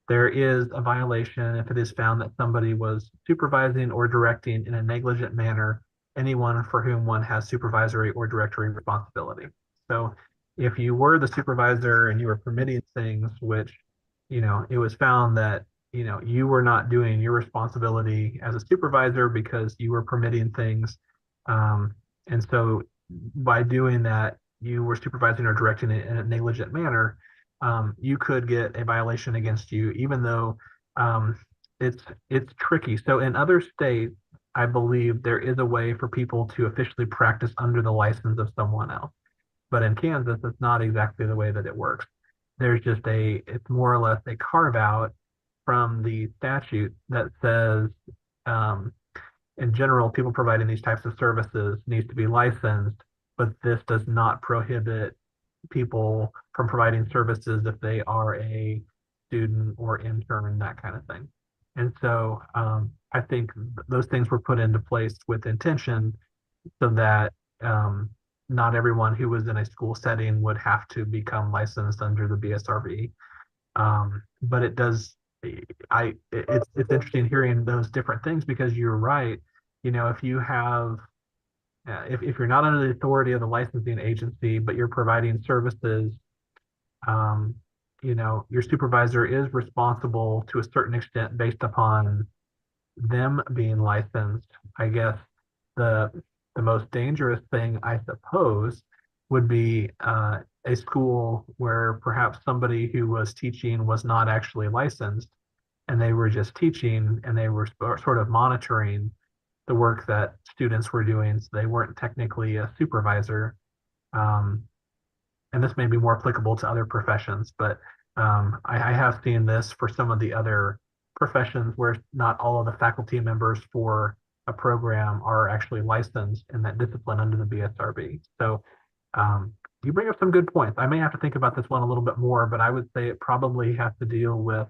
there is a violation if it is found that somebody was supervising or directing in a negligent manner anyone for whom one has supervisory or directory responsibility. So if you were the supervisor and you were permitting things which, it was found that, you were not doing your responsibility as a supervisor because you were permitting things. And so by doing that, you were supervising or directing it in a negligent manner, you could get a violation against you, even though it's tricky. So in other states, I believe there is a way for people to officially practice under the license of someone else. But in Kansas, it's not exactly the way that it works. There's just it's more or less a carve out from the statute that says, in general, people providing these types of services needs to be licensed, but this does not prohibit people from providing services if they are a student or intern, that kind of thing. And so I think those things were put into place with intention so that not everyone who was in a school setting would have to become licensed under the BSRB. But it's interesting hearing those different things because you're right. If you have if you're not under the authority of the licensing agency, but you're providing services, your supervisor is responsible to a certain extent based upon them being licensed. I guess the most dangerous thing, I suppose, would be a school where perhaps somebody who was teaching was not actually licensed and they were just teaching and they were sort of monitoring the work that students were doing. So they weren't technically a supervisor. And this may be more applicable to other professions, but I have seen this for some of the other professions where not all of the faculty members for a program are actually licensed in that discipline under the BSRB. So you bring up some good points. I may have to think about this one a little bit more, but I would say it probably has to deal with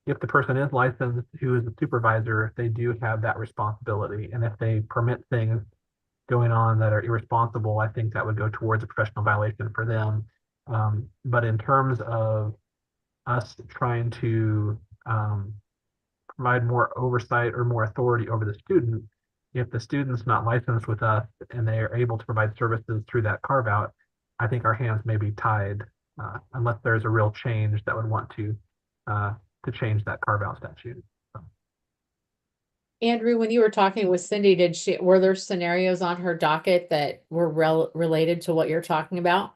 if the person is licensed who is a supervisor, they do have that responsibility. And if they permit things going on that are irresponsible, I think that would go towards a professional violation for them. But in terms of us trying to provide more oversight or more authority over the student, if the student's not licensed with us and they are able to provide services through that carve out, I think our hands may be tied unless there's a real change that would want to change that carve out statute. So. Andrew, when you were talking with Cindy, were there scenarios on her docket that were related to what you're talking about?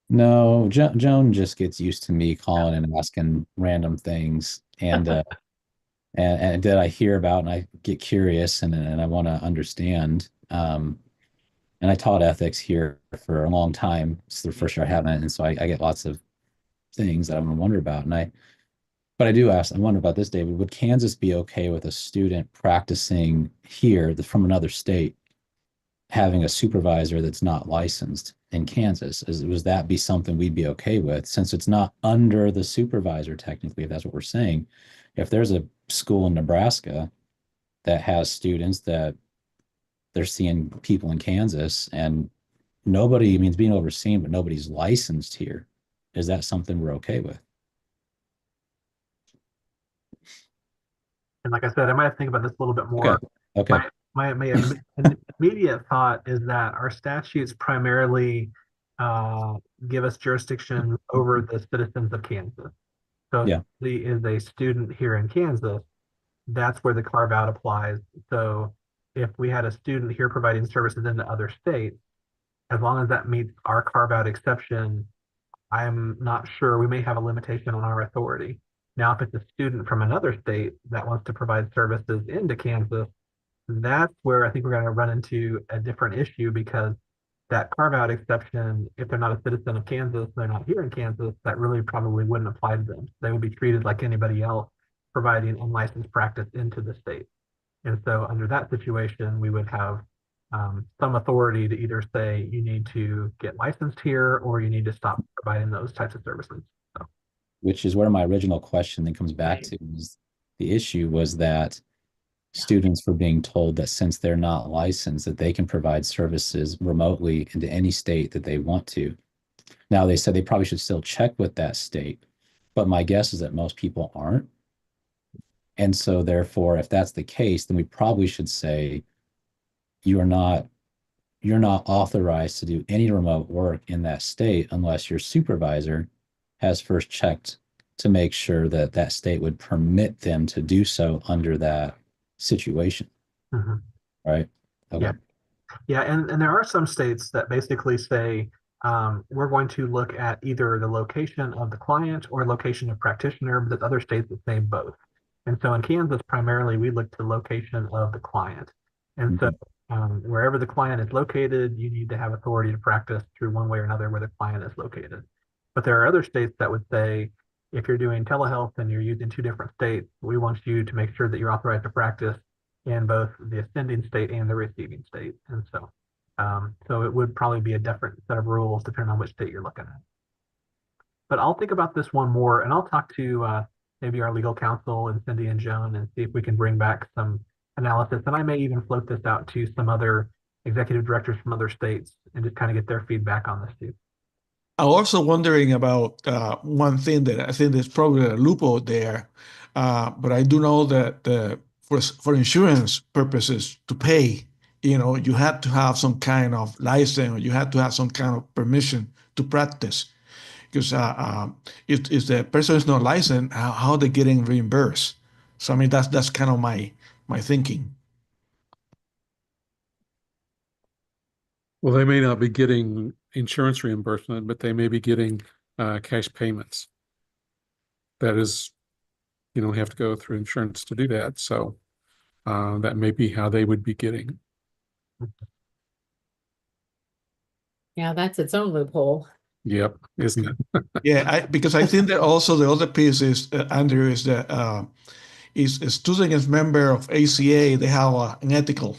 No, Joan just gets used to me calling and asking random things, and and that I hear about, and I get curious, and I want to understand. And I taught ethics here for a long time. It's the first year I haven't, and so I get lots of things that I'm gonna wonder about, but I do ask, I wonder about this, David. Would Kansas be okay with a student practicing here from another state, having a supervisor that's not licensed in Kansas? Was that be something we'd be okay with, since it's not under the supervisor technically, if that's what we're saying? If there's a school in Nebraska that has students that they're seeing people in Kansas and nobody means being overseen, but nobody's licensed here, is that something we're okay with? And like I said, I might have to think about this a little bit more. Okay. My immediate thought is that our statutes primarily give us jurisdiction over the citizens of Kansas. So if he is a student here in Kansas, that's where the carve out applies. So if we had a student here providing services in the other states, as long as that meets our carve out exception, I'm not sure. We may have a limitation on our authority. Now, if it's a student from another state that wants to provide services into Kansas, that's where I think we're going to run into a different issue, because that carve out exception, if they're not a citizen of Kansas, they're not here in Kansas, that really probably wouldn't apply to them. They would be treated like anybody else providing unlicensed practice into the state. And so under that situation, we would have some authority to either say you need to get licensed here or you need to stop providing those types of services. So. Which is where my original question then comes back to, is the issue was that students were being told that since they're not licensed, that they can provide services remotely into any state that they want to. Now, they said they probably should still check with that state, but my guess is that most people aren't. And so therefore, if that's the case, then we probably should say you're not authorized to do any remote work in that state unless your supervisor has first checked to make sure that that state would permit them to do so under that situation. Mhm. Right? Okay. Yeah. Yeah, and there are some states that basically say we're going to look at either the location of the client or location of practitioner, but there's other states that say both. And so in Kansas, primarily, we look to the location of the client. And so wherever the client is located, you need to have authority to practice through one way or another where the client is located. But there are other states that would say, if you're doing telehealth and you're using two different states, we want you to make sure that you're authorized to practice in both the sending state and the receiving state. And so it would probably be a different set of rules depending on which state you're looking at. But I'll think about this one more, and I'll talk to maybe our legal counsel and Cindy and Joan and see if we can bring back some analysis. And I may even float this out to some other executive directors from other states and just kind of get their feedback on this too. I'm also wondering about one thing that I think there's probably a loophole there, but I do know that for insurance purposes to pay, you had to have some kind of license or you had to have some kind of permission to practice. Because if the person is not licensed, how are they getting reimbursed? So I mean that's kind of my thinking. Well, they may not be getting insurance reimbursement, but they may be getting cash payments. That is, have to go through insurance to do that. So that may be how they would be getting. Yeah, that's its own loophole. Yep, isn't it? Yeah, because I think that also the other piece is, Andrew, is that is a student is member of ACA, they have an ethical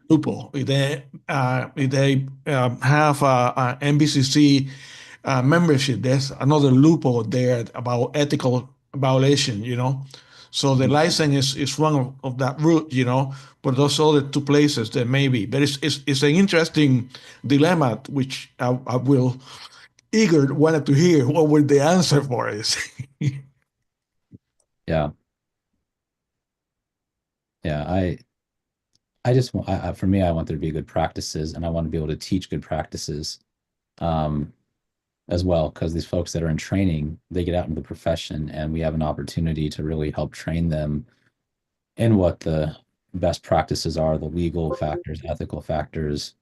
loophole. If they have a NBCC membership, there's another loophole there about ethical violation, So the license is one of that route, but those other two places there may be. But it's an interesting dilemma, which I will eager wanted to hear what would the answer for is. Yeah. Yeah, I just want, for me, I want there to be good practices and I want to be able to teach good practices as well, because these folks that are in training, they get out into the profession and we have an opportunity to really help train them in what the best practices are, the legal factors, ethical factors,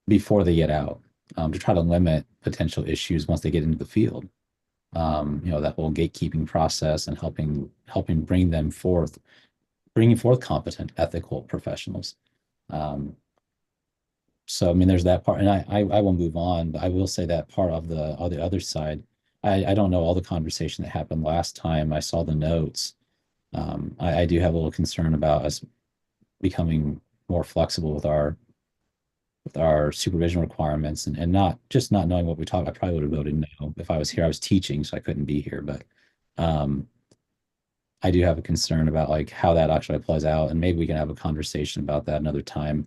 before they get out, to try to limit potential issues once they get into the field. That whole gatekeeping process and helping bringing forth competent, ethical professionals. So I mean, there's that part, and I will move on, but I will say that part of the other side, I don't know all the conversation that happened last time. I saw the notes. I do have a little concern about us becoming more flexible with our supervision requirements and not knowing what we talk. I probably would have voted no if I was here. I was teaching, so I couldn't be here, but I do have a concern about like how that actually plays out, and maybe we can have a conversation about that another time,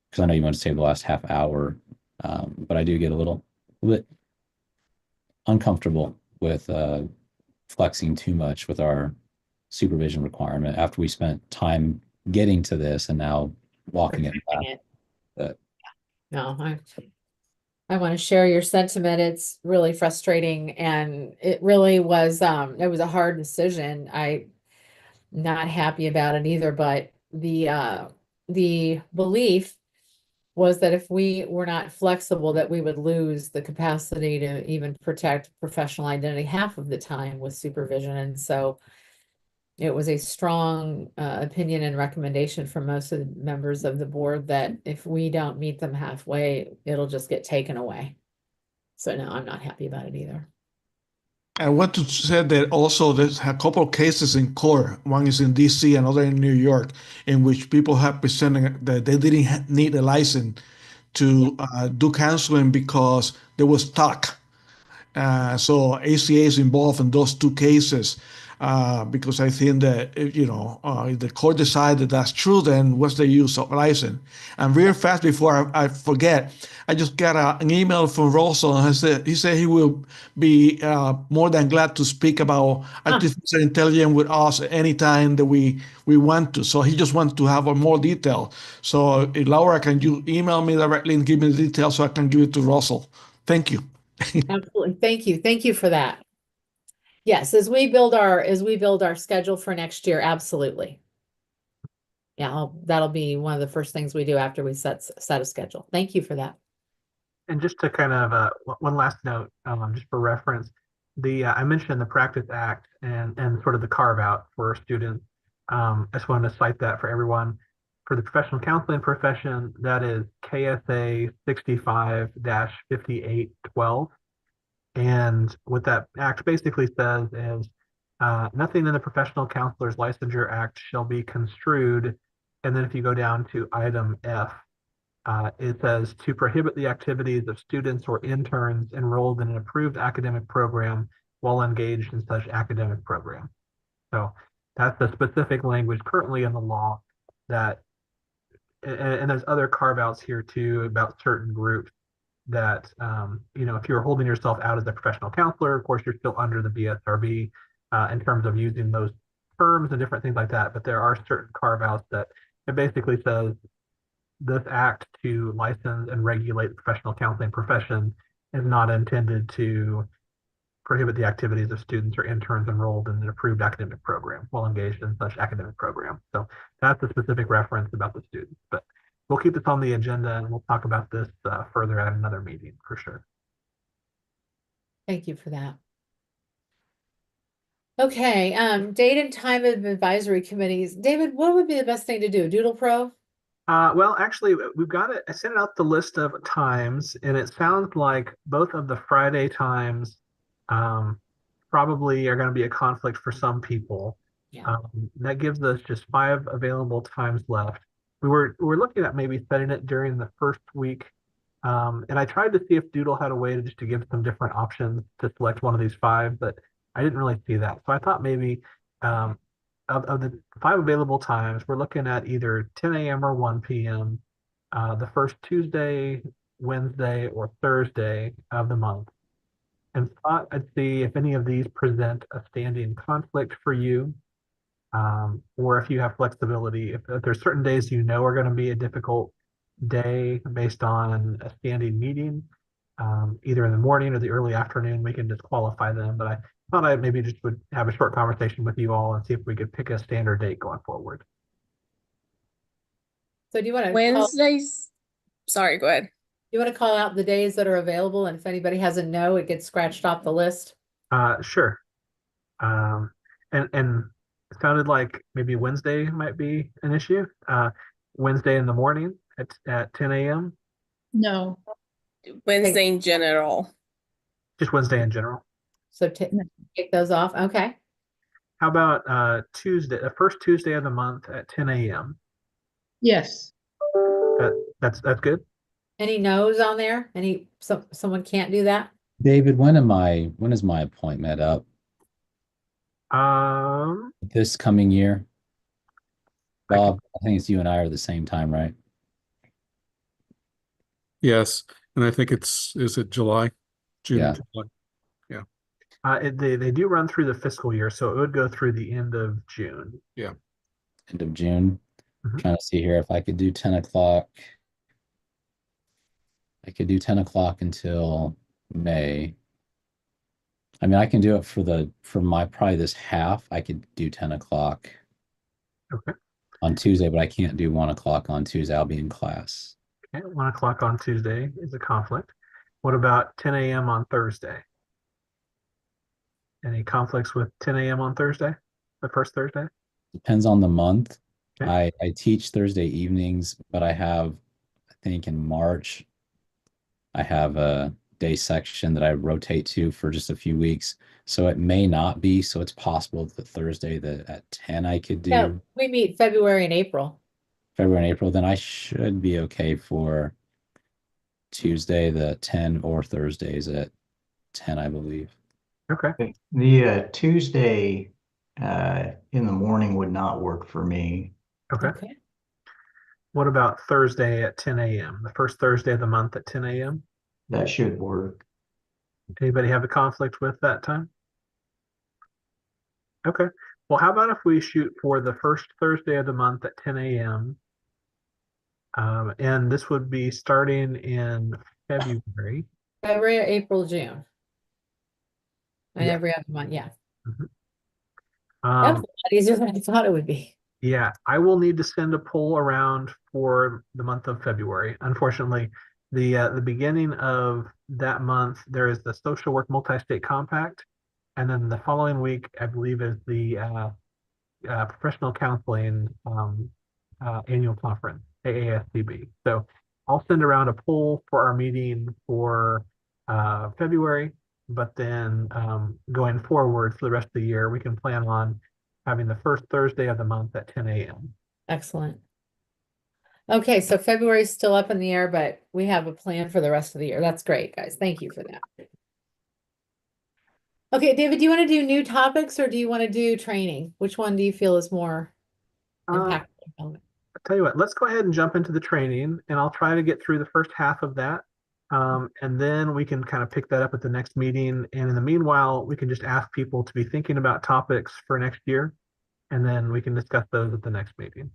because I know you want to save the last half hour, but I do get a little bit uncomfortable with flexing too much with our supervision requirement after we spent time getting to this and now walking it back. But No, I want to share your sentiment. It's really frustrating, and it really was it was a hard decision. I'm not happy about it either, but the belief was that if we were not flexible, that we would lose the capacity to even protect professional identity half of the time with supervision. And so it was a strong opinion and recommendation from most of the members of the board that if we don't meet them halfway, it'll just get taken away. So no, I'm not happy about it either. I want to say that also there's a couple of cases in court. One is in DC, another in New York, in which people have presented that they didn't need a license to do counseling because they were stuck. So ACA is involved in those two cases. because I think that, if the court decided that's true, then what's the use of license? And real fast before I forget, I just got an email from Russell, and he said he will be more than glad to speak about artificial intelligence with us anytime that we want to. So he just wants to have a more detail. So Laura, can you email me directly and give me the details so I can give it to Russell? Thank you. Absolutely. Thank you. Thank you for that. Yes, as we build our schedule for next year, absolutely. Yeah, that'll be one of the first things we do after we set a schedule. Thank you for that. And just to kind of one last note, just for reference, I mentioned the Practice Act and sort of the carve out for students. I just wanted to cite that for everyone. For the professional counseling profession, that is KSA 65-5812. And what that act basically says is nothing in the Professional Counselors Licensure Act shall be construed. And then if you go down to item F, it says to prohibit the activities of students or interns enrolled in an approved academic program while engaged in such academic program. So that's the specific language currently in the law that, and there's other carve outs here too about certain groups that, if you're holding yourself out as a professional counselor, of course, you're still under the BSRB in terms of using those terms and different things like that. But there are certain carve outs that it basically says this act to license and regulate the professional counseling profession is not intended to prohibit the activities of students or interns enrolled in an approved academic program while engaged in such academic program. So that's a specific reference about the students. But we'll keep this on the agenda and we'll talk about this further at another meeting for sure. Thank you for that. Okay, date and time of advisory committees. David, what would be the best thing to do? Doodle Pro? Well, actually, we've got it. I sent out the list of times, and it sounds like both of the Friday times probably are going to be a conflict for some people. Yeah. That gives us just 5 available times left. We're looking at maybe setting it during the first week, and I tried to see if Doodle had a way to give some different options to select one of these 5, but I didn't really see that. So I thought maybe of the 5 available times, we're looking at either 10 a.m. or 1 p.m. The first Tuesday, Wednesday, or Thursday of the month. And thought I'd see if any of these present a standing conflict for you, or if you have flexibility. If there's certain days are going to be a difficult day based on a standing meeting, either in the morning or the early afternoon, we can disqualify them. But I thought I maybe just would have a short conversation with you all and see if we could pick a standard date going forward. So do you want to Wednesdays? Sorry, go ahead. call out the days that are available, and if anybody has a no, it gets scratched off the list? Sure. And it sounded like maybe Wednesday might be an issue. Wednesday in the morning at 10 a.m. No, Wednesday in general. Just Wednesday in general. So take those off. Okay. How about Tuesday, the first Tuesday of the month at 10 a.m.? yes. That's good. Any no's on there? Someone can't do that? David, when is my appointment up this coming year? Bob, I think it's you and I are the same time, right? Yes, and I think is it July? June, Yeah. July. They do run through the fiscal year, so it would go through the end of June. Yeah. End of June. Mhm. Trying to see here if I could do 10 o'clock. I could do 10 o'clock until May. I mean, I can do it for my probably this half. I could do 10 o'clock Okay. on Tuesday, but I can't do 1 o'clock on Tuesday. I'll be in class. Okay. 1 o'clock on Tuesday is a conflict. What about 10 a.m. on Thursday? Any conflicts with 10 a.m. on Thursday? The first Thursday? Depends on the month. Okay. I teach Thursday evenings, but I think in March, I have a day section that I rotate to for just a few weeks. So it may not be. So it's possible that Thursday at 10 I could do. Yeah, we meet February and April. February and April, then I should be okay for Tuesday the 10 or Thursdays at 10, I believe. Okay. The Tuesday in the morning would not work for me. Okay. Okay. What about Thursday at 10 a.m., the first Thursday of the month at 10 a.m.? That should work. Anybody have a conflict with that time? Okay. Well, how about if we shoot for the first Thursday of the month at 10 a.m.? And this would be starting in February. February, April, June. And Yeah. every other month, yeah. Mhm. That was a lot easier than I thought it would be. Yeah, I will need to send a poll around for the month of February. Unfortunately, the beginning of that month, there is the Social Work Multi-State Compact, and then the following week, I believe, is the Professional Counseling Annual Conference, AASCB. So I'll send around a poll for our meeting for February, but then going forward for the rest of the year, we can plan on having the first Thursday of the month at 10 a.m. Excellent. Okay, so February is still up in the air, but we have a plan for the rest of the year. That's great, guys. Thank you for that. Okay, David, do you want to do new topics or do you want to do training? Which one do you feel is more impactful? I'll tell you what, let's go ahead and jump into the training, and I'll try to get through the first half of that. And then we can kind of pick that up at the next meeting. And in the meanwhile, we can just ask people to be thinking about topics for next year, and then we can discuss those at the next meeting.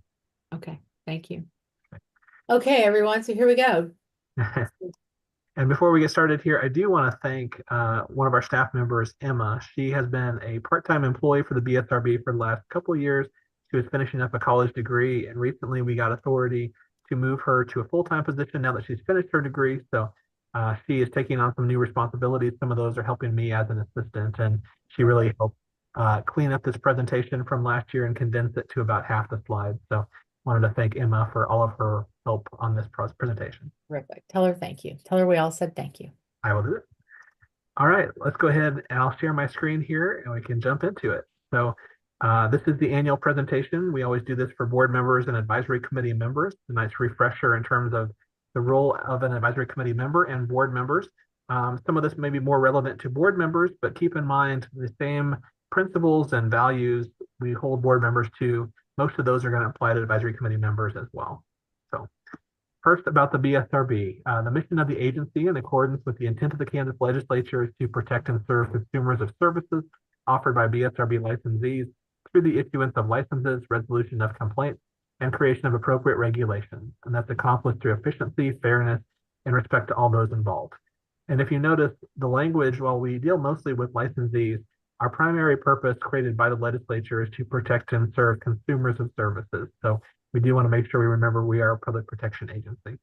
Okay, thank you. Okay, everyone, so here we go. And before we get started here, I do want to thank one of our staff members, Emma. She has been a part-time employee for the BSRB for the last couple of years. She was finishing up a college degree, and recently we got authority to move her to a full-time position now that she's finished her degree. So she is taking on some new responsibilities. Some of those are helping me as an assistant, and she really helped clean up this presentation from last year and condense it to about half the slides. So wanted to thank Emma for all of her help on this presentation. Terrific. Tell her thank you. Tell her we all said thank you. I will do it. All right, let's go ahead and I'll share my screen here and we can jump into it. So this is the annual presentation. We always do this for board members and advisory committee members. A nice refresher in terms of the role of an advisory committee member and board members. Some of this may be more relevant to board members, but keep in mind the same principles and values we hold board members to. Most of those are going to apply to advisory committee members as well. So first, about the BSRB. The mission of the agency, in accordance with the intent of the Kansas legislature, is to protect and serve consumers of services offered by BSRB licensees through the issuance of licenses, resolution of complaints, and creation of appropriate regulations. And that's accomplished through efficiency, fairness, and respect to all those involved. And if you notice the language, while we deal mostly with licensees, our primary purpose created by the legislature is to protect and serve consumers of services. So we do want to make sure we remember we are a public protection agency.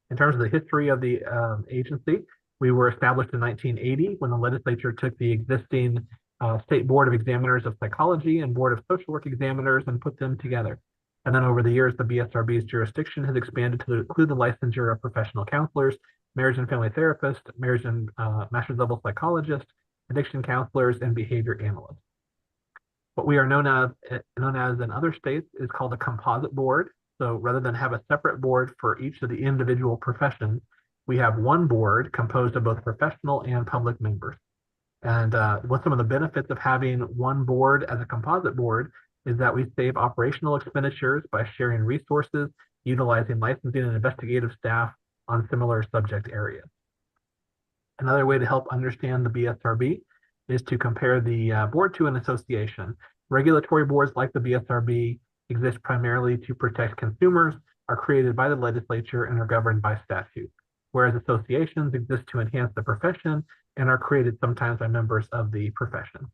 In terms of the history of the agency, we were established in 1980 when the legislature took the existing State Board of Examiners of Psychology and Board of Social Work Examiners and put them together. And then over the years, the BSRB's jurisdiction has expanded to include the licensure of professional counselors, marriage and family therapists, marriage and master's level psychologists, addiction counselors, and behavior analysts. What we are known as in other states is called a composite board. So rather than have a separate board for each of the individual professions, we have one board composed of both professional and public members. And what some of the benefits of having one board as a composite board is that we save operational expenditures by sharing resources, utilizing licensing and investigative staff on similar subject areas. Another way to help understand the BSRB is to compare the board to an association. Regulatory boards like the BSRB exist primarily to protect consumers, are created by the legislature, and are governed by statute, whereas associations exist to enhance the profession and are created sometimes by members of the profession.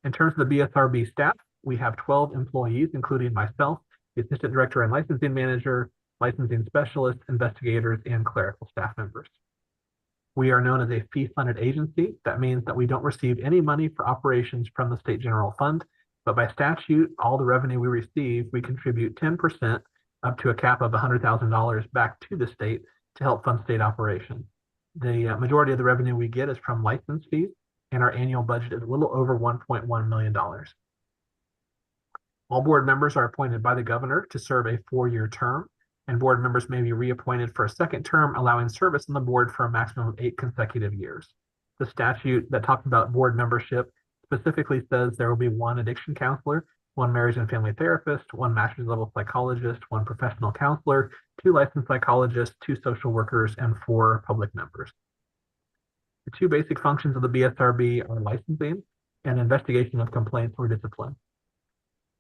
In terms of the BSRB staff, we have 12 employees, including myself, the assistant director and licensing manager, licensing specialists, investigators, and clerical staff members. We are known as a fee-funded agency. That means that we don't receive any money for operations from the state general fund, but by statute, all the revenue we receive, we contribute 10% up to a cap of $100,000 back to the state to help fund state operations. The majority of the revenue we get is from license fees, and our annual budget is a little over $1.1 million. All board members are appointed by the governor to serve a 4-year term, and board members may be reappointed for a second term, allowing service on the board for a maximum of 8 consecutive years. The statute that talks about board membership specifically says there will be one addiction counselor, one marriage and family therapist, one master's level psychologist, one professional counselor, 2 licensed psychologists, 2 social workers, and 4 public members. The 2 basic functions of the BSRB are licensing and investigation of complaints or discipline.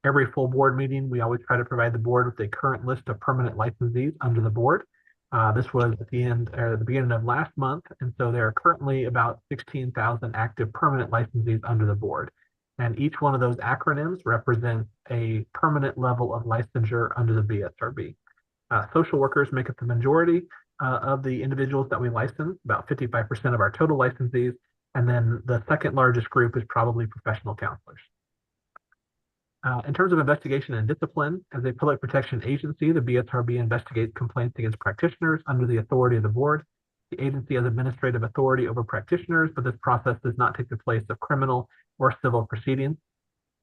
Every full board meeting, we always try to provide the board with a current list of permanent licensees under the board. This was at the beginning of last month, and so there are currently about 16,000 active permanent licensees under the board. And each one of those acronyms represents a permanent level of licensure under the BSRB. Social workers make up the majority of the individuals that we license, about 55% of our total licensees, and then the second largest group is probably professional counselors. In terms of investigation and discipline, as a public protection agency, the BSRB investigates complaints against practitioners under the authority of the board. The agency has administrative authority over practitioners, but this process does not take the place of criminal or civil proceedings.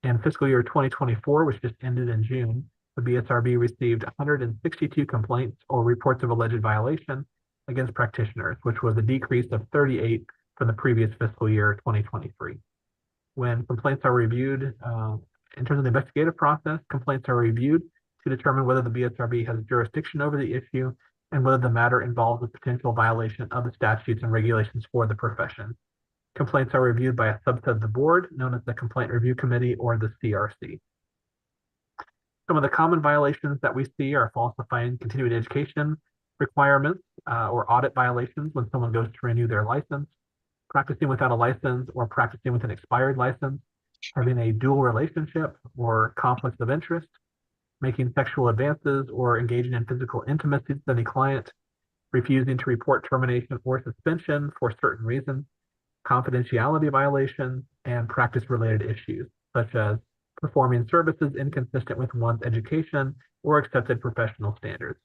In fiscal year 2024, which just ended in June, the BSRB received 162 complaints or reports of alleged violation against practitioners, which was a decrease of 38 from the previous fiscal year 2023. When complaints are reviewed, in terms of the investigative process, complaints are reviewed to determine whether the BSRB has jurisdiction over the issue and whether the matter involves a potential violation of the statutes and regulations for the profession. Complaints are reviewed by a subset of the board, known as the Complaint Review Committee or the CRC. Some of the common violations that we see are falsifying continuing education requirements or audit violations when someone goes to renew their license, practicing without a license or practicing with an expired license, having a dual relationship or conflicts of interest, making sexual advances or engaging in physical intimacy with any client, refusing to report termination or suspension for certain reasons, confidentiality violations, and practice-related issues, such as performing services inconsistent with one's education or accepted professional standards.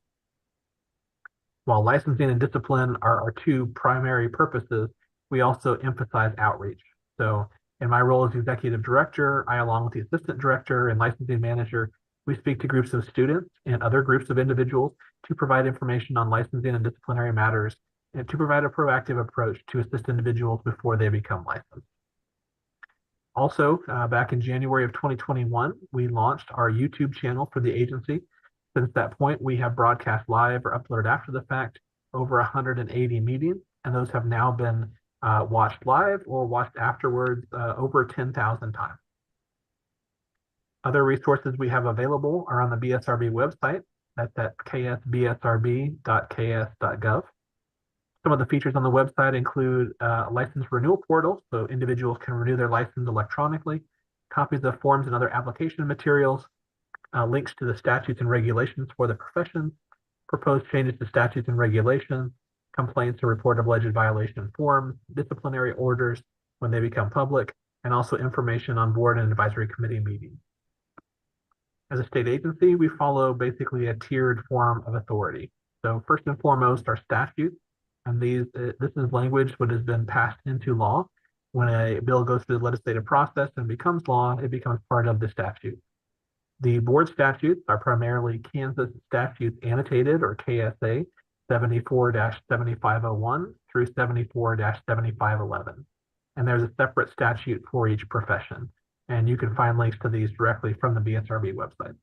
While licensing and discipline are our 2 primary purposes, we also emphasize outreach. So in my role as executive director, I, along with the assistant director and licensing manager, we speak to groups of students and other groups of individuals to provide information on licensing and disciplinary matters and to provide a proactive approach to assist individuals before they become licensed. Also, back in January of 2021, we launched our YouTube channel for the agency. Since that point, we have broadcast live or uploaded after the fact over 180 meetings, and those have now been watched live or watched afterwards over 10,000 times. Other resources we have available are on the BSRB website. That's at ksbsrb.ks.gov. Some of the features on the website include a license renewal portal, so individuals can renew their license electronically, copies of forms and other application materials, links to the statutes and regulations for the profession, proposed changes to statutes and regulations, complaints or report of alleged violation forms, disciplinary orders when they become public, and also information on board and advisory committee meetings. As a state agency, we follow basically a tiered form of authority. So first and foremost are statutes, and this is language that has been passed into law. When a bill goes through the legislative process and becomes law, it becomes part of the statute. The board statutes are primarily Kansas Statutes Annotated, or KSA, 74-7501 through 74-7511. And there's a separate statute for each profession. And you can find links to these directly from the BSRB website.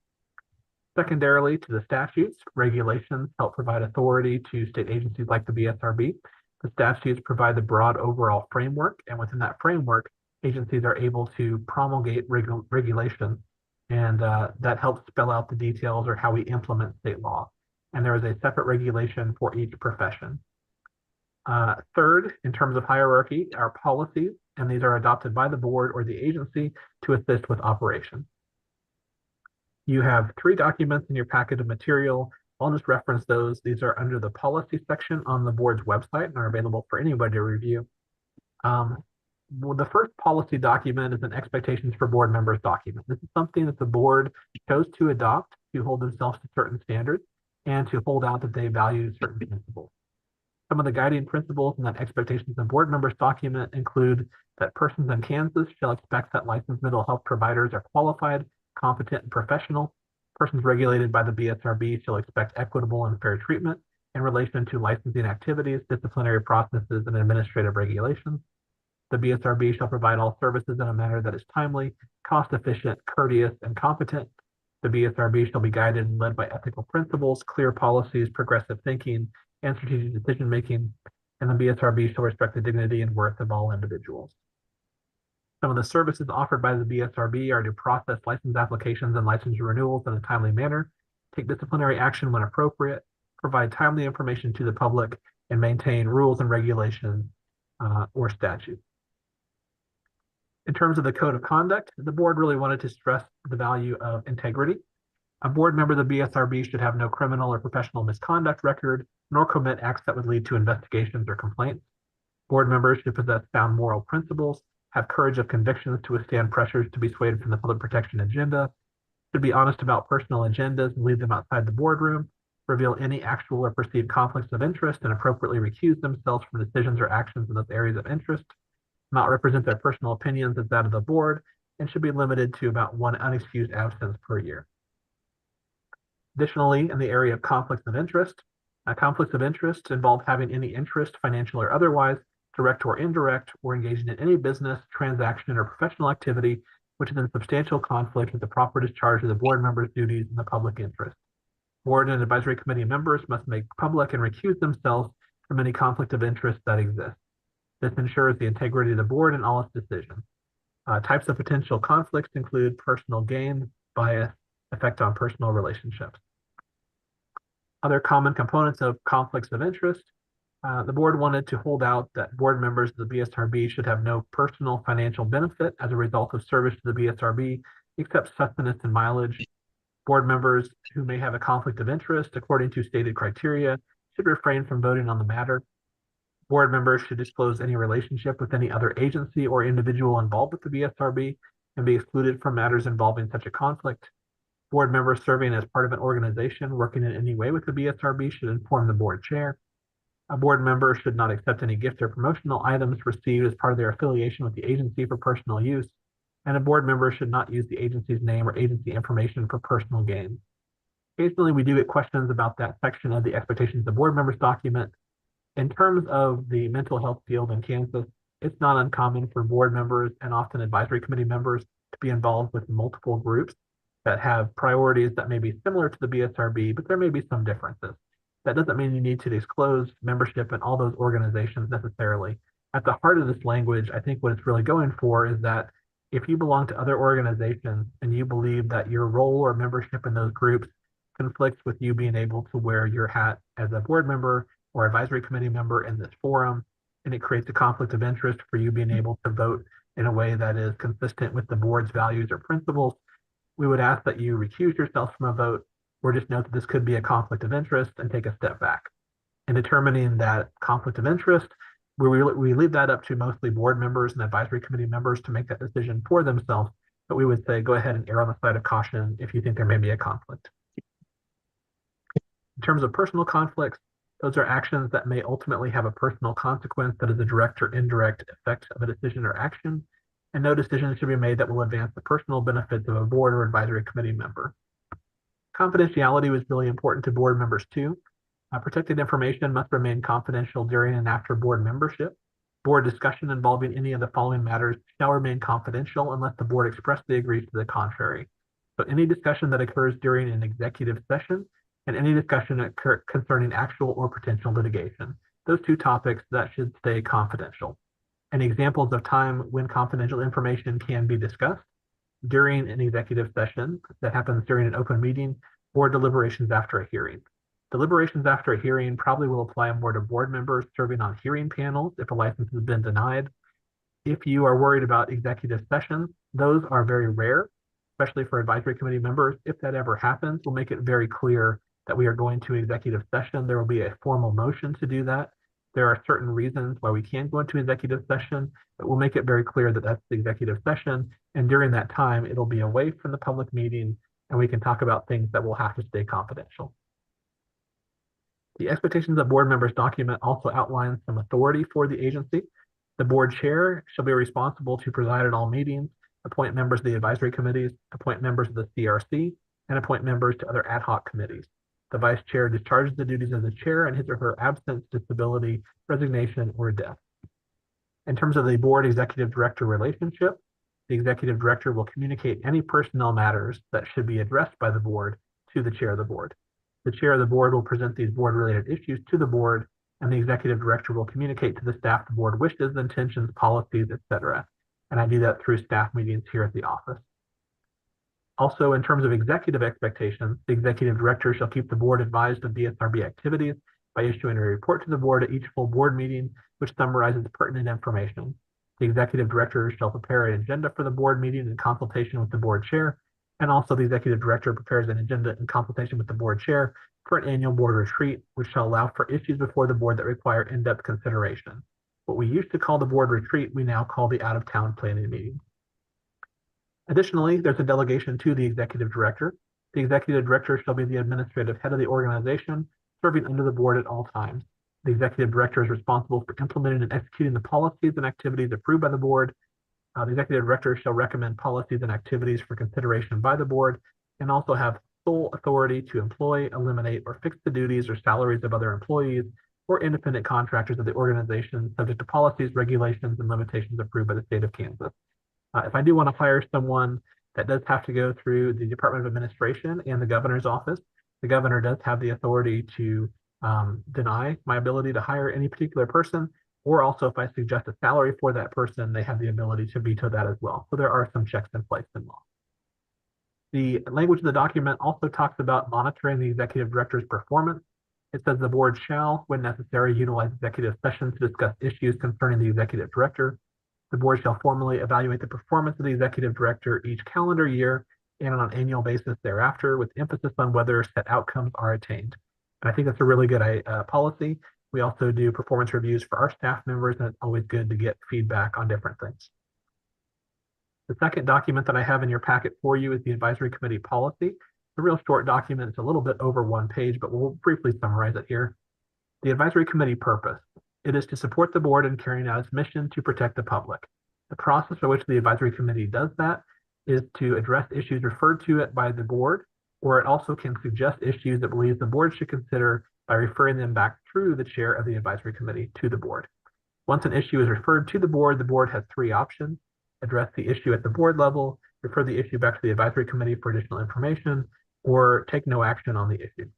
Secondarily to the statutes, regulations help provide authority to state agencies like the BSRB. The statutes provide the broad overall framework, and within that framework, agencies are able to promulgate regulations, and that helps spell out the details or how we implement state law. And there is a separate regulation for each profession. Third, in terms of hierarchy, are policies, and these are adopted by the board or the agency to assist with operations. You have 3 documents in your packet of material. I'll just reference those. These are under the policy section on the board's website and are available for anybody to review. Well, the first policy document is an expectations for board members document. This is something that the board chose to adopt to hold themselves to certain standards and to hold out that they value certain principles. Some of the guiding principles in that expectations of board members document include that persons in Kansas shall expect that licensed mental health providers are qualified, competent, and professional. Persons regulated by the BSRB shall expect equitable and fair treatment in relation to licensing activities, disciplinary processes, and administrative regulations. The BSRB shall provide all services in a manner that is timely, cost-efficient, courteous, and competent. The BSRB shall be guided and led by ethical principles, clear policies, progressive thinking, and strategic decision-making, and the BSRB shall respect the dignity and worth of all individuals. Some of the services offered by the BSRB are to process license applications and license renewals in a timely manner, take disciplinary action when appropriate, provide timely information to the public, and maintain rules and regulations or statutes. In terms of the code of conduct, the board really wanted to stress the value of integrity. A board member of the BSRB should have no criminal or professional misconduct record, nor commit acts that would lead to investigations or complaints. Board members should possess sound moral principles, have courage of convictions to withstand pressures to be swayed from the public protection agenda, should be honest about personal agendas and leave them outside the boardroom, reveal any actual or perceived conflicts of interest, and appropriately recuse themselves from decisions or actions in those areas of interest, not represent their personal opinions as that of the board, and should be limited to about one unexcused absence per year. Additionally, in the area of conflicts of interest involve having any interest, financial or otherwise, direct or indirect, or engaging in any business, transaction, or professional activity which is in substantial conflict with the proper discharge of the board members' duties in the public interest. Board and advisory committee members must make public and recuse themselves from any conflict of interest that exists. This ensures the integrity of the board in all its decisions. Types of potential conflicts include personal gain, bias, effect on personal relationships. Other common components of conflicts of interest. The board wanted to hold out that board members of the BSRB should have no personal financial benefit as a result of service to the BSRB, except sustenance and mileage. Board members who may have a conflict of interest according to stated criteria should refrain from voting on the matter. Board members should disclose any relationship with any other agency or individual involved with the BSRB and be excluded from matters involving such a conflict. Board members serving as part of an organization working in any way with the BSRB should inform the board chair. A board member should not accept any gift or promotional items received as part of their affiliation with the agency for personal use, and a board member should not use the agency's name or agency information for personal gain. Occasionally, we do get questions about that section of the expectations of board members document. In terms of the mental health field in Kansas, it's not uncommon for board members and often advisory committee members to be involved with multiple groups that have priorities that may be similar to the BSRB, but there may be some differences. That doesn't mean you need to disclose membership in all those organizations necessarily. At the heart of this language, I think what it's really going for is that if you belong to other organizations and you believe that your role or membership in those groups conflicts with you being able to wear your hat as a board member or advisory committee member in this forum, and it creates a conflict of interest for you being able to vote in a way that is consistent with the board's values or principles, we would ask that you recuse yourself from a vote or just note that this could be a conflict of interest and take a step back. In determining that conflict of interest, we leave that up to mostly board members and advisory committee members to make that decision for themselves, but we would say go ahead and err on the side of caution if you think there may be a conflict. In terms of personal conflicts, those are actions that may ultimately have a personal consequence that is a direct or indirect effect of a decision or action, and no decision should be made that will advance the personal benefits of a board or advisory committee member. Confidentiality was really important to board members too. Protected information must remain confidential during and after board membership. Board discussion involving any of the following matters shall remain confidential unless the board expressly agrees to the contrary. So any discussion that occurs during an executive session and any discussion concerning actual or potential litigation. Those two topics that should stay confidential. And examples of time when confidential information can be discussed during an executive session that happens during an open meeting or deliberations after a hearing. Deliberations after a hearing probably will apply more to board members serving on hearing panels if a license has been denied. If you are worried about executive sessions, those are very rare, especially for advisory committee members. If that ever happens, we'll make it very clear that we are going to executive session. There will be a formal motion to do that. There are certain reasons why we can go into executive session, but we'll make it very clear that that's the executive session. And during that time, it'll be away from the public meeting and we can talk about things that will have to stay confidential. The expectations of board members document also outlines some authority for the agency. The board chair shall be responsible to preside at all meetings, appoint members of the advisory committees, appoint members of the CRC, and appoint members to other ad hoc committees. The vice chair discharges the duties of the chair in his or her absence, disability, resignation, or death. In terms of the board executive director relationship, the executive director will communicate any personnel matters that should be addressed by the board to the chair of the board. The chair of the board will present these board-related issues to the board, and the executive director will communicate to the staff the board wishes, intentions, policies, etc. And I do that through staff meetings here at the office. Also, in terms of executive expectations, the executive director shall keep the board advised of BSRB activities by issuing a report to the board at each full board meeting, which summarizes pertinent information. The executive director shall prepare an agenda for the board meeting in consultation with the board chair, and also the executive director prepares an agenda in consultation with the board chair for an annual board retreat, which shall allow for issues before the board that require in-depth consideration. What we used to call the board retreat, we now call the out-of-town planning meeting. Additionally, there's a delegation to the executive director. The executive director shall be the administrative head of the organization, serving under the board at all times. The executive director is responsible for implementing and executing the policies and activities approved by the board. The executive director shall recommend policies and activities for consideration by the board, and also have sole authority to employ, eliminate, or fix the duties or salaries of other employees or independent contractors of the organization, subject to policies, regulations, and limitations approved by the state of Kansas. If I do want to hire someone, that does have to go through the Department of Administration and the governor's office. The governor does have the authority to deny my ability to hire any particular person, or also if I suggest a salary for that person, they have the ability to veto that as well. So there are some checks in place in law. The language of the document also talks about monitoring the executive director's performance. It says the board shall, when necessary, utilize executive sessions to discuss issues concerning the executive director. The board shall formally evaluate the performance of the executive director each calendar year and on an annual basis thereafter, with emphasis on whether set outcomes are attained. And I think that's a really good policy. We also do performance reviews for our staff members, and it's always good to get feedback on different things. The second document that I have in your packet for you is the advisory committee policy. It's a real short document. It's a little bit over one page, but we'll briefly summarize it here. The advisory committee purpose. It is to support the board in carrying out its mission to protect the public. The process by which the advisory committee does that is to address issues referred to it by the board, or it also can suggest issues that believes the board should consider by referring them back through the chair of the advisory committee to the board. Once an issue is referred to the board has three options: address the issue at the board level, refer the issue back to the advisory committee for additional information, or take no action on the issue.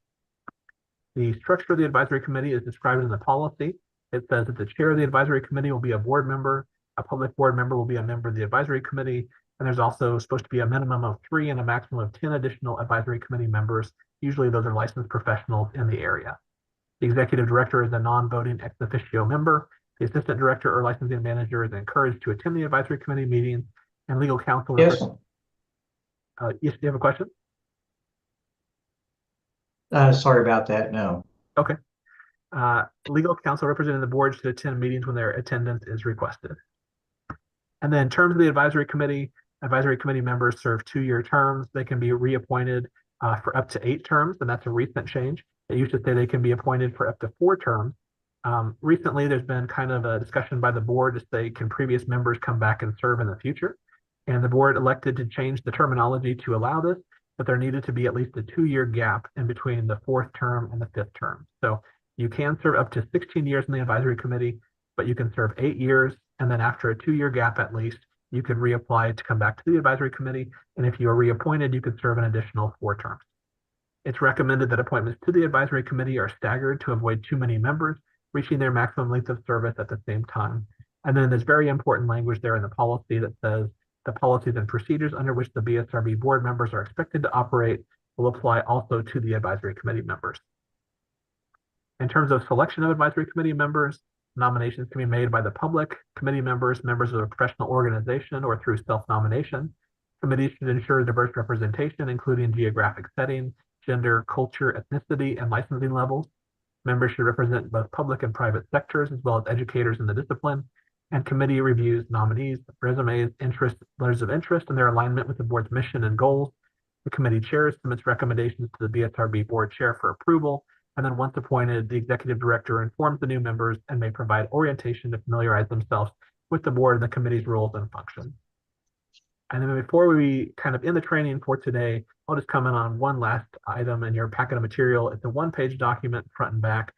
The structure of the advisory committee is described in the policy. It says that the chair of the advisory committee will be a board member, a public board member will be a member of the advisory committee, and there's also supposed to be a minimum of 3 and a maximum of 10 additional advisory committee members. Usually those are licensed professionals in the area. The executive director is a non-voting ex officio member. The assistant director or licensing manager is encouraged to attend the advisory committee meetings, and legal counsel. Yes. Yes, do you have a question? Sorry about that. No. Okay. Legal counsel representing the board should attend meetings when their attendance is requested. And then in terms of the advisory committee members serve 2-year terms. They can be reappointed for up to 8 terms, and that's a recent change. It used to say they can be appointed for up to 4 terms. Recently, there's been kind of a discussion by the board to say, can previous members come back and serve in the future? And the board elected to change the terminology to allow this, but there needed to be at least a 2-year gap in between the 4th term and the 5th term. So you can serve up to 16 years in the advisory committee, but you can serve 8 years. And then after a 2-year gap, at least, you could reapply to come back to the advisory committee. And if you are reappointed, you could serve an additional 4 terms. It's recommended that appointments to the advisory committee are staggered to avoid too many members reaching their maximum length of service at the same time. And then there's very important language there in the policy that says the policies and procedures under which the BSRB board members are expected to operate will apply also to the advisory committee members. In terms of selection of advisory committee members, nominations can be made by the public, committee members, members of a professional organization, or through self-nomination. Committees should ensure diverse representation, including geographic setting, gender, culture, ethnicity, and licensing levels. Members should represent both public and private sectors, as well as educators in the discipline. And committee reviews nominees, resumes, letters of interest, and their alignment with the board's mission and goals. The committee chair submits recommendations to the BSRB board chair for approval. And then once appointed, the executive director informs the new members and may provide orientation to familiarize themselves with the board and the committee's roles and functions. And then before we kind of end the training for today, I'll just comment on one last item in your packet of material. It's a 1-page document, front and back.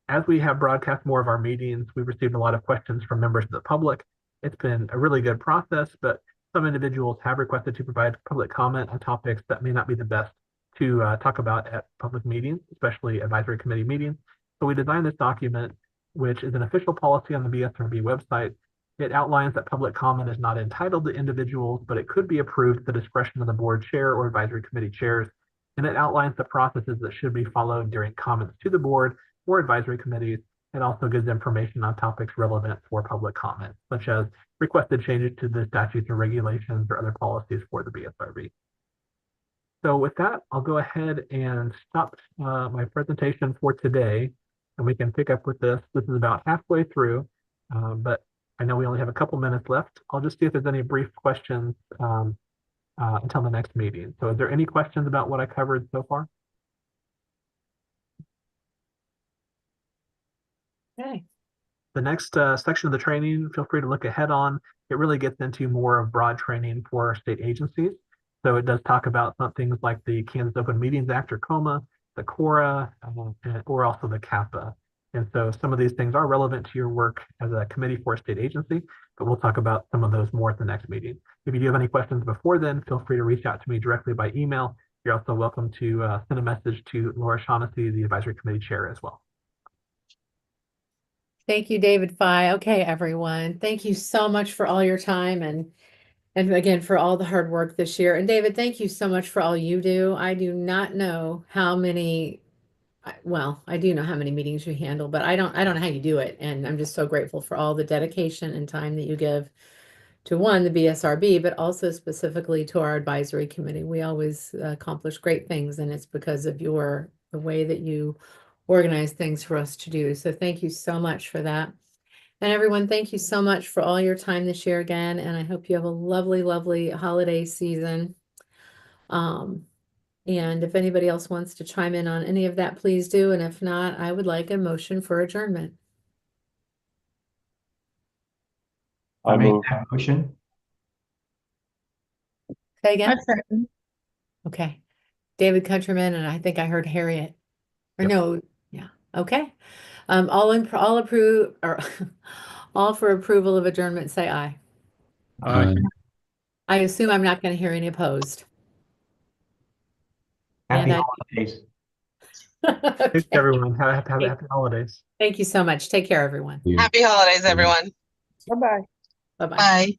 As we have broadcast more of our meetings, we've received a lot of questions from members of the public. It's been a really good process, but some individuals have requested to provide public comment on topics that may not be the best to talk about at public meetings, especially advisory committee meetings. So we designed this document, which is an official policy on the BSRB website. It outlines that public comment is not entitled to individuals, but it could be approved at the discretion of the board chair or advisory committee chairs. And it outlines the processes that should be followed during comments to the board or advisory committees. It also gives information on topics relevant for public comment, such as requested changes to the statutes or regulations or other policies for the BSRB. So with that, I'll go ahead and stop my presentation for today, and we can pick up with this. This is about halfway through, but I know we only have a couple minutes left. I'll just see if there's any brief questions until the next meeting. So is there any questions about what I covered so far? Okay. The next section of the training, feel free to look ahead on. It really gets into more of broad training for state agencies. So it does talk about some things like the Kansas Open Meetings Act or COMA, the CORA, or also the CAPA. And so some of these things are relevant to your work as a committee for a state agency, but we'll talk about some of those more at the next meeting. If you do have any questions before then, feel free to reach out to me directly by email. You're also welcome to send a message to Laura Shaughnessy, the advisory committee chair, as well. Thank you, David Fye. Okay, everyone. Thank you so much for all your time and again for all the hard work this year. And David, thank you so much for all you do. I do not know how many, well, I do know how many meetings you handle, but I don't know how you do it. And I'm just so grateful for all the dedication and time that you give to one, the BSRB, but also specifically to our advisory committee. We always accomplish great things, and it's because of the way that you organize things for us to do. So thank you so much for that. And everyone, thank you so much for all your time this year again. And I hope you have a lovely, lovely holiday season. And if anybody else wants to chime in on any of that, please do. And if not, I would like a motion for adjournment. I make move. that motion. Say again? I second. Okay. David Countryman, and I think I heard Harriet. Or Yep. no, yeah. Okay. All approve or all for approval of adjournment, say aye. Aye. I assume I'm not going to hear any opposed. Happy And holidays. Thanks, Okay. everyone. Happy holidays. Thank you so much. Take care, everyone. You- Happy holidays, everyone. Bye-bye. Bye-bye. Bye.